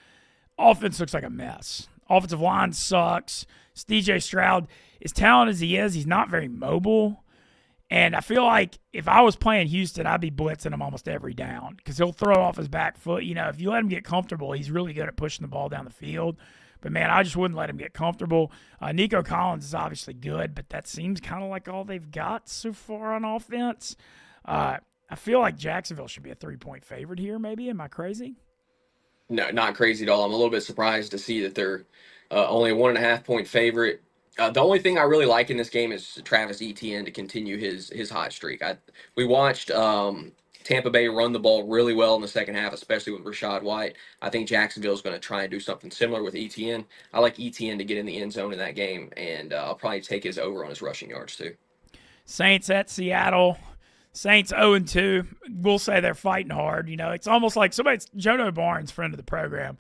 Offense looks like a mess. Offensive line sucks. DJ Stroud, as talented as he is, he's not very mobile. And I feel like if I was playing Houston, I'd be blitzing him almost every down because he'll throw off his back foot. If you let him get comfortable, he's really good at pushing the ball down the field. But, man, I just wouldn't let him get comfortable. Nico Collins is obviously good, but that seems kind of like all they've got so far on offense. I feel like Jacksonville should be a 3-point favorite here maybe. Am I crazy? No, not crazy at all. I'm a little bit surprised to see that they're only a 1.5-point favorite. The only thing I really like in this game is Travis Etienne to continue his hot streak. We watched Tampa Bay run the ball really well in the second half, especially with Rachaad White. I think Jacksonville is going to try and do something similar with Etienne. I like Etienne to get in the end zone in that game, and I'll probably take his over on his rushing yards too. Saints at Seattle. Saints 0-2. We'll say they're fighting hard. It's almost like Jono Barnes, friend of the program,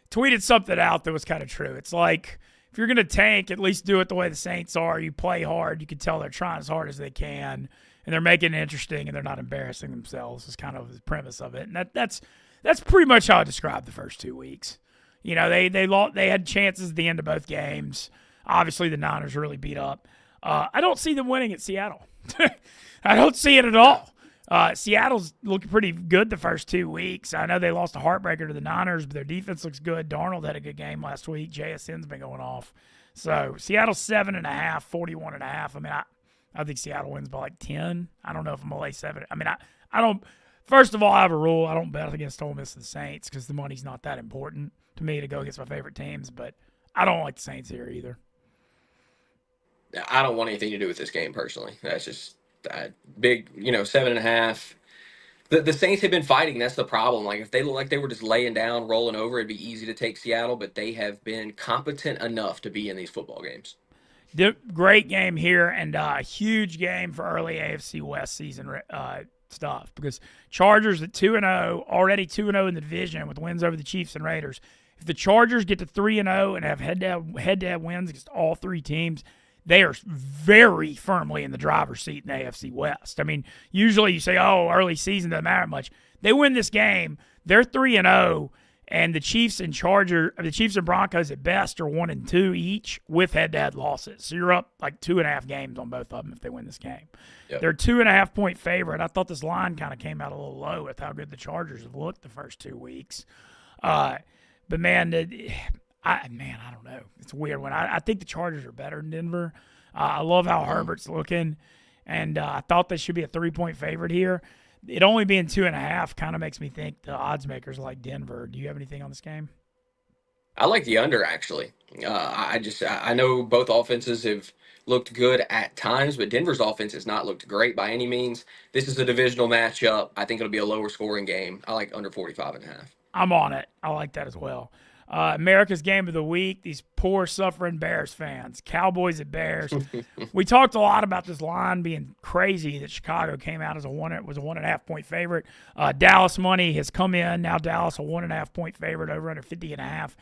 tweeted something out that was kind of true. It's like, if you're going to tank, at least do it the way the Saints are. You play hard. You can tell they're trying as hard as they can, and they're making it interesting, and they're not embarrassing themselves is kind of the premise of it. And that's pretty much how I describe the first 2 weeks. They had chances at the end of both games. Obviously, the Niners really beat up. I don't see them winning at Seattle. I don't see it at all. Seattle's looking pretty good the first 2 weeks. I know they lost a heartbreaker to the Niners, but their defense looks good. Darnold had a good game last week. JSN's been going off. So Seattle's 7.5, 41.5. I mean, I think Seattle wins by like 10. I don't know if I'm going to lay 7. I mean, I don't – first of all, I have a rule. I don't bet against Ole Miss and the Saints because the money's not that important to me to go against my favorite teams. But I don't like the Saints here either. I don't want anything to do with this game personally. That's just – big, 7.5. The Saints have been fighting. That's the problem. Like, if they look like they were just laying down, rolling over, it'd be easy to take Seattle, but they have been competent enough to be in these football games. Great game here, and a huge game for early AFC West season stuff because Chargers at 2-0, already 2-0 in the division with wins over the Chiefs and Raiders. If the Chargers get to 3-0 and have head-to-head wins against all three teams, they are very firmly in the driver's seat in the AFC West. I mean, usually you say, early season doesn't matter much. They win this game, they're 3-0, and the Chiefs and Broncos at best are 1-2 each with head-to-head losses. So you're up like 2.5 games on both of them if they win this game. Yep. They're 2.5-point favorite. I thought this line kind of came out a little low with how good the Chargers have looked the first 2 weeks. But, man, I don't know. It's a weird one. I think the Chargers are better than Denver. I love how Herbert's looking, and I thought they should be a 3-point favorite here. It only being 2.5 kind of makes me think the odds makers like Denver. Do you have anything on this game? I like the under, actually. I know both offenses have looked good at times, but Denver's offense has not looked great by any means. This is a divisional matchup. I think it'll be a lower scoring game. I like under 45.5. I'm on it. I like that as well. America's game of the week, these poor suffering Bears fans, Cowboys at Bears. We talked a lot about this line being crazy that Chicago came out as a 1.5-point favorite. Dallas money has come in. Now Dallas a 1.5-point favorite over under 50.5.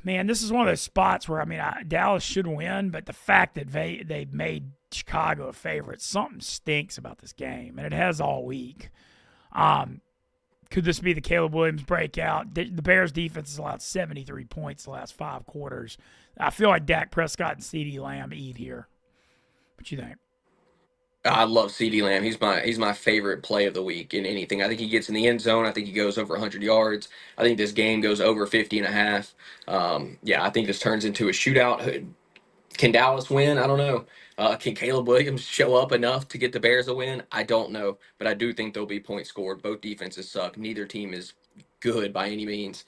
Man, this is one of those spots where, Dallas should win, but the fact that they made Chicago a favorite, something stinks about this game, and it has all week. Could this be the Caleb Williams breakout? The Bears defense has allowed 73 points the last 5 quarters. I feel like Dak Prescott and CeeDee Lamb eat here. What you think? I love CD Lamb. He's my favorite play of the week in anything. I think he gets in the end zone. I think he goes over 100 yards. I think this game goes over 50 and a half. Yeah, I think this turns into a shootout. Can Dallas win? I don't know. Can Caleb Williams show up enough to get the Bears a win? I don't know, but I do think there'll be points scored. Both defenses suck. Neither team is good by any means.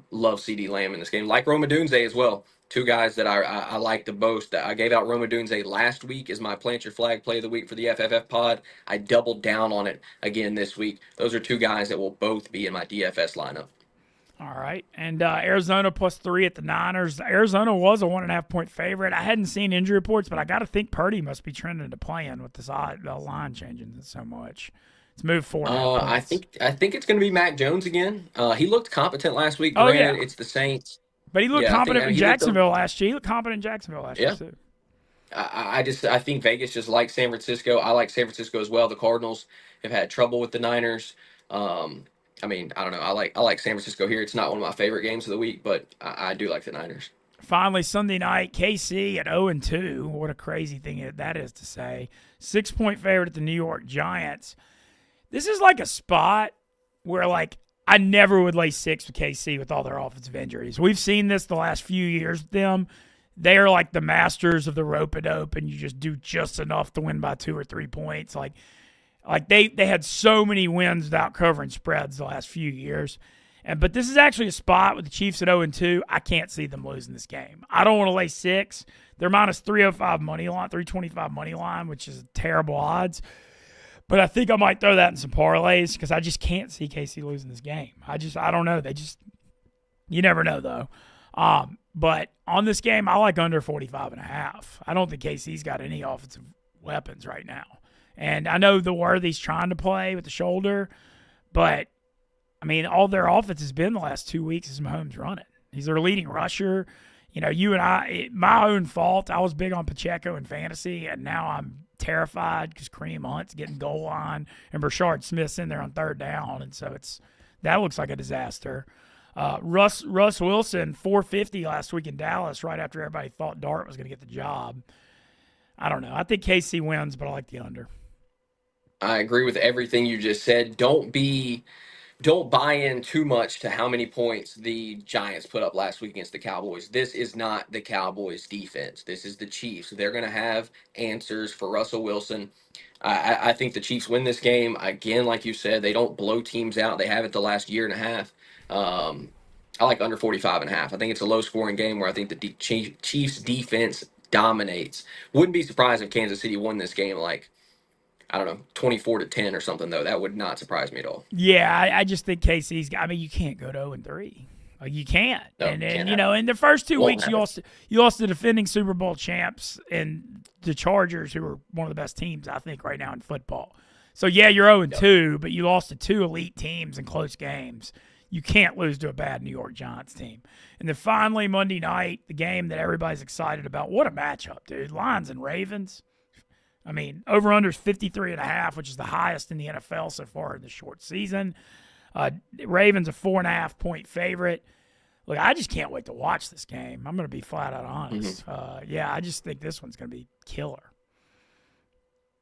Love CD Lamb in this game, like Roma Dunze as well. Two guys that I like the most. I gave out Roma Dunze last week as my plant your flag play of the week for the FFF pod. I doubled down on it again this week. Those are two guys that will both be in my DFS lineup. All right. And Arizona +3 at the Niners. Arizona was a 1.5 point favorite. I hadn't seen injury reports, but I got to think Purdy must be trending to playing with this line changing so much. It's moved 4.5 I points. think it's going to be Mac Jones again. He looked competent last week. Oh, yeah. Granted, it's the Saints. But he looked Yeah, I think competent in he looked. Jacksonville last year. He looked competent in Jacksonville last year, Yeah, too. I think Vegas just likes San Francisco. I like San Francisco as well. The Cardinals have had trouble with the Niners. I mean, I don't know. I like San Francisco here. It's not one of my favorite games of the week, but I do like the Niners. Finally, Sunday night, KC at 0-2. What a crazy thing that is to say. 6-point favorite at the New York Giants. This is like a spot where, like, I never would lay 6 with KC with all their offensive injuries. We've seen this the last few years with them. They are like the masters of the rope-a-dope, and you just do just enough to win by 2 or 3 points. Like they had so many wins without covering spreads the last few years. But this is actually a spot with the Chiefs at 0-2. I can't see them losing this game. I don't want to lay 6. They're minus 305 money line, 325 money line, which is terrible odds. But I think I might throw that in some parlays because I just can't see KC losing this game. I don't know. You never know though. But on this game, I like under 45.5. I don't think KC's got any offensive weapons right now. And I know the Worthy's trying to play with the shoulder, but I mean, all their offense has been the last 2 weeks is Mahomes running. He's their leading rusher. You know, you and I, my own fault. I was big on Pacheco in fantasy, and now I'm terrified because Kareem Hunt's getting goal line and Brashard Smith's in there on third down, and so that looks like a disaster. Russ Wilson 450 last week in Dallas, right after everybody thought Dart was going to get the job. I don't know. I think KC wins, but I like the under. I agree with everything you just said. Don't buy in too much to how many points the Giants put up last week against the Cowboys. This is not the Cowboys defense. This is the Chiefs. They're going to have answers for Russell Wilson. I think the Chiefs win this game. Again, like you said, they don't blow teams out. They haven't the last year and a half. I like under 45.5. I think it's a low scoring game where I think the Chiefs defense dominates. Wouldn't be surprised if Kansas City won this game like, I don't know, 24-10 or something, though. That would not surprise me at all. Yeah, I just think KC's. I mean, you can't go to 0-3. Like you can't. No, and can't you know, happen. in the first 2 Won't weeks, happen. you lost the defending Super Bowl champs and the Chargers, who are one of the best teams I think right now in football. So yeah, you're 0-2, but you lost to 2 elite teams in close games. You can't lose to a bad New York Giants team. And then finally, Monday night, the game that everybody's excited about. What a matchup, dude! Lions and Ravens. I mean, over-under is 53.5, which is the highest in the NFL so far in the short season. Ravens a 4.5-point favorite. Look, I just can't wait to watch this game. I'm going to be flat out honest. Yeah, I just think this one's going to be killer.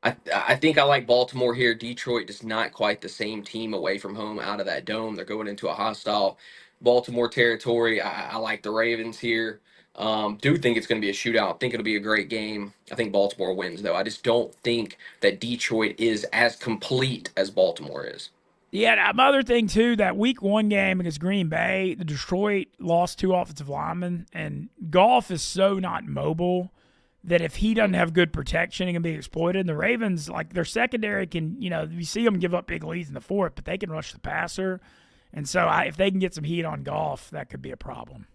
I think I like Baltimore here. Detroit is not quite the same team away from home out of that dome. They're going into a hostile Baltimore territory. I like the Ravens here. Do think it's going to be a shootout. Think it'll be a great game. I think Baltimore wins, though. I just don't think that Detroit is as complete as Baltimore is. Yeah, my other thing, too, that week 1 game against Green Bay, the Detroit lost 2 offensive linemen, and Goff is so not mobile that if he doesn't have good protection, he can be exploited. And the Ravens, like their secondary can, you know, you see them give up big leads in the fourth, but they can rush the passer. And so if they can get some heat on Goff, that could be a problem.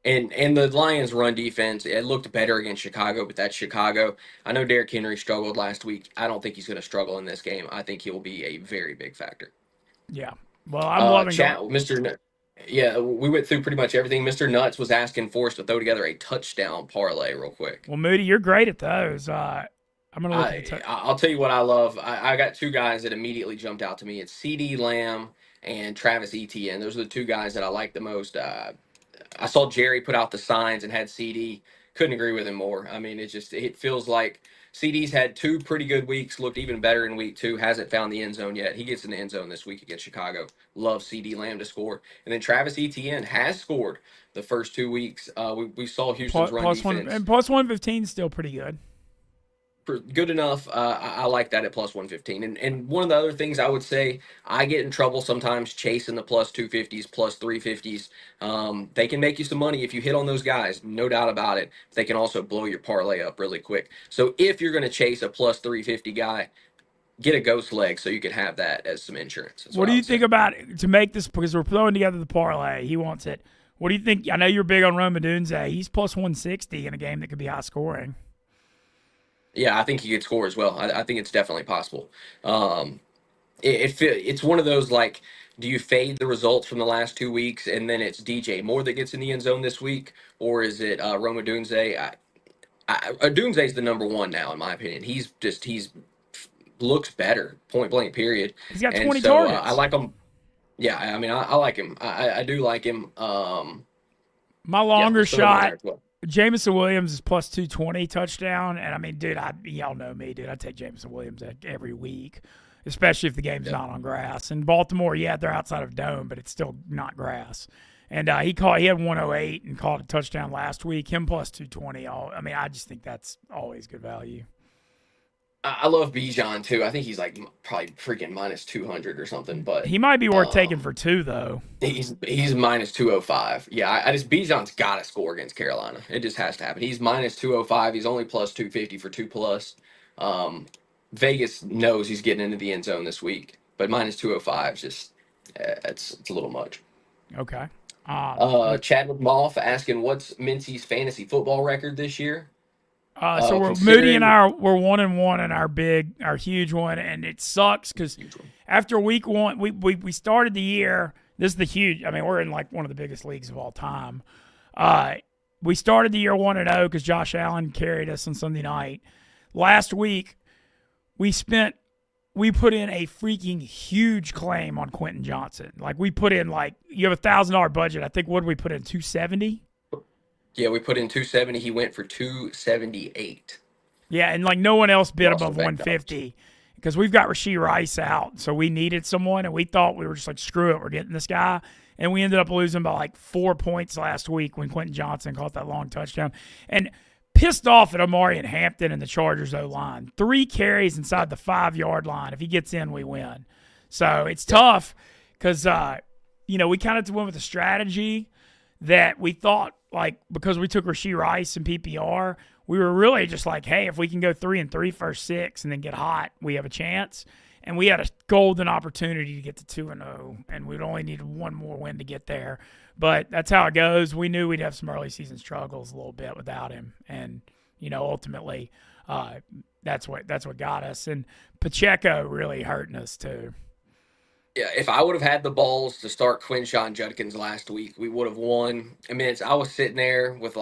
And the Lions' run defense, it looked better against Chicago, but that's Chicago. I know Derrick Henry struggled last week. I don't think he's going to struggle in this game. I think he'll be a very big factor. Yeah. Well, I'm loving Chat, Goff. Yeah, we went through pretty much everything. Mr. Nuts was asking for us to throw together a touchdown parlay real quick. Well, Moody, you're great at those. I'm going to look at the I'll tell you what I love. I got 2 guys that immediately jumped out to me. It's CD Lamb and Travis Etienne. Those are the 2 guys that I like the most. I saw Jerry put out the signs and had CD. Couldn't agree with him more. I mean, it feels like CD's had 2 pretty good weeks, looked even better in week 2, hasn't found the end zone yet. He gets in the end zone this week against Chicago. Love CD Lamb to score. And then Travis Etienne has scored the first 2 weeks. We saw Houston's run Plus one defense and plus 115 is still pretty good. good enough. I like that at plus 115. And one of the other things I would say, I get in trouble sometimes chasing the plus 250s, plus 350s. They can make you some money if you hit on those guys, no doubt about it. They can also blow your parlay up really quick. So if you're going to chase a plus 350 guy, get a ghost leg so you can have that as some insurance. That's What what do I you would think say. about it, to make this, because we're throwing together the parlay? He wants it. What do you think? I know you're big on Roma Dunze. He's plus 160 in a game that could be high scoring. Yeah, I think he could score as well. I think it's definitely possible. It's one of those, like, do you fade the results from the last 2 weeks and then it's DJ Moore that gets in the end zone this week, or is it Roma Dunze? Dunze is the number one now in my opinion. He's looks better, point blank, period. He's got And 20 so I targets. like him. Yeah, I mean I like him. I do like him. My Yeah, longer let's throw him in there shot, as well. Jameson Williams is plus 220 touchdown. And I mean, dude, y'all know me, dude. I take Jameson Williams every week, especially if the game's Yeah. not on grass. And Baltimore, yeah, they're outside of dome, but it's still not grass. And he had 108 and caught a touchdown last week. Him plus 220. I mean, I just think that's always good value. I love Bijan too. I think he's like probably freaking minus 200 or something, but He might be worth taking um, for 2, though. he's minus 205. Yeah, I just Bijan's got to score against Carolina. It just has to happen. He's minus 205. He's only plus 250 for 2 plus. Um, Vegas knows he's getting into the end zone this week, but minus 205 is just it's a little much. Okay. Chadwick Moff asking what's Mincy's fantasy football record this year? So we're Moody and Considering we're 1-1 in our huge one, and it sucks because after week 1, we started the year. This is the huge. I mean, we're in like one of the biggest leagues of all time. We started the year 1-0 because Josh Allen carried us on Sunday night. Last week, we put in a freaking huge claim on Quentin Johnson. Like we put in you have $1,000 budget. I think what did we put in 270? Yeah, we put in 270. He went for 278. Yeah, and no one else bid Lost above the bank dollars. 150 because we've got Rashee Rice out, so we needed someone, and we thought we were just like, screw it, we're getting this guy. And we ended up losing by 4 points last week when Quentin Johnson caught that long touchdown. And pissed off at Amari and Hampton and the Chargers O-line. 3 carries inside the 5-yard line. If he gets in, we win. So it's tough because, we kind of went with a strategy that we thought, because we took Rashee Rice and PPR, we were really just like, hey, if we can go 3-3 first 6 and then get hot, we have a chance. And we had a golden opportunity to get to 2-0, and we'd only needed one more win to get there. But that's how it goes. We knew we'd have some early season struggles a little bit without him, and ultimately, that's what got us. And Pacheco really hurting us too. Yeah, if I would have had the balls to start Quinshon Judkins last week, we would have won. I mean, I was sitting there with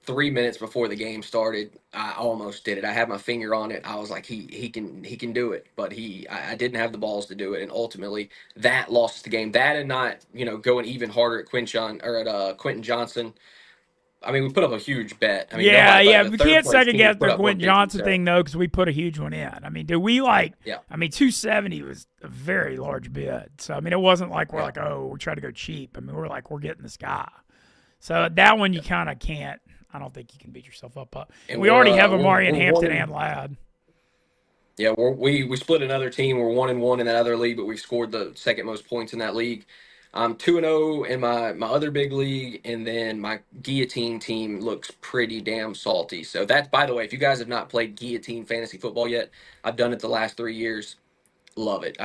3 minutes before the game started. I almost did it. I had my finger on it. I was like, he can do it, but I didn't have the balls to do it, and ultimately that lost us the game. That and not going even harder at Quentin Johnson. I mean, we put up a huge bet. I mean, Yeah. the We third can't place second team guess put the up Quentin 150. Johnson So, thing, though, because we put a huge one in. I mean, 270 was a very large bid. So, I mean, it wasn't like we're we're trying to go cheap. I mean, we're getting this guy. So, that one you kind of can't. I don't think you can beat yourself up. and We already have we're Amari and Hampton one and Ladd. Yeah, we split another team. We're 1-1 in that other league, but we've scored the second most points in that league. I'm 2-0 in my other big league, and then my guillotine team looks pretty damn salty. So that's, by the way, if you guys have not played guillotine fantasy football yet, I've done it the last 3 years. Love it.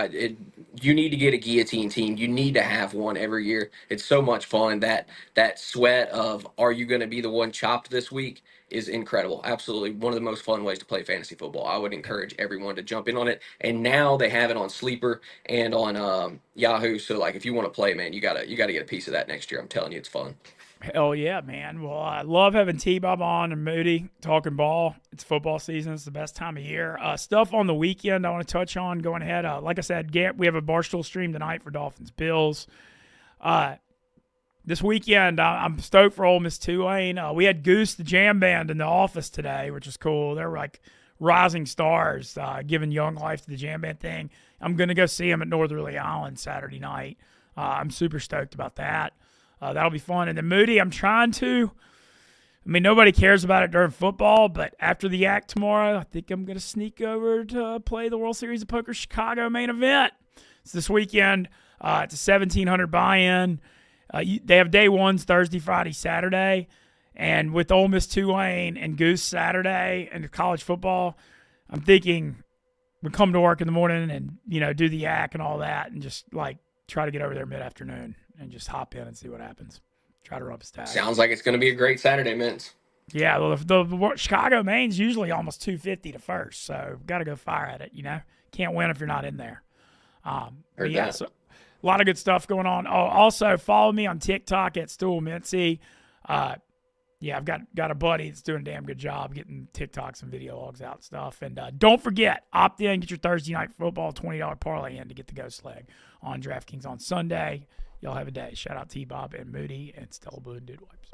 You need to get a guillotine team. You need to have one every year. It's so much fun. That sweat of, are you going to be the one chopped this week, is incredible. Absolutely one of the most fun ways to play fantasy football. I would encourage everyone to jump in on it. And now they have it on Sleeper and on Yahoo. So if you want to play, man, you gotta get a piece of that next year. I'm telling you, it's fun. Hell yeah, man. Well, I love having T-Bob on and Moody talking ball. It's football season. It's the best time of year. Stuff on the weekend I want to touch on going ahead. Like I said, we have a Barstool stream tonight for Dolphins Bills. This weekend, I'm stoked for Ole Miss Tulane. We had Goose, the jam band, in the office today, which is cool. They're like rising stars, giving young life to the jam band thing. I'm going to go see them at Northerly Island Saturday night. I'm super stoked about that. That'll be fun. And then Moody, nobody cares about it during football, but after the act tomorrow, I think I'm going to sneak over to play the World Series of Poker Chicago main event. It's this weekend. It's a 1,700 buy-in. They have day ones Thursday, Friday, Saturday. And with Ole Miss Tulane and Goose Saturday and the college football, I'm thinking we come to work in the morning and, do the yak and all that and just, try to get over there mid-afternoon and just hop in and see what happens. Try to rub his tag. Sounds like it's going to be a great Saturday, Mintz. Yeah, well, the Chicago main's usually almost 250 to first, so got to go fire at it, Can't win if you're not in there. Heard that. So, a lot of good stuff going on. Oh, also, follow me on TikTok at Stool Mintzy. I've got a buddy that's doing a damn good job getting TikToks and video logs out and stuff. And don't forget, opt in, get your Thursday night football $20 parlay in to get the ghost leg on DraftKings on Sunday. Y'all have a day. Shout out T-Bob and Moody and Stella Blue and Dude Wipes.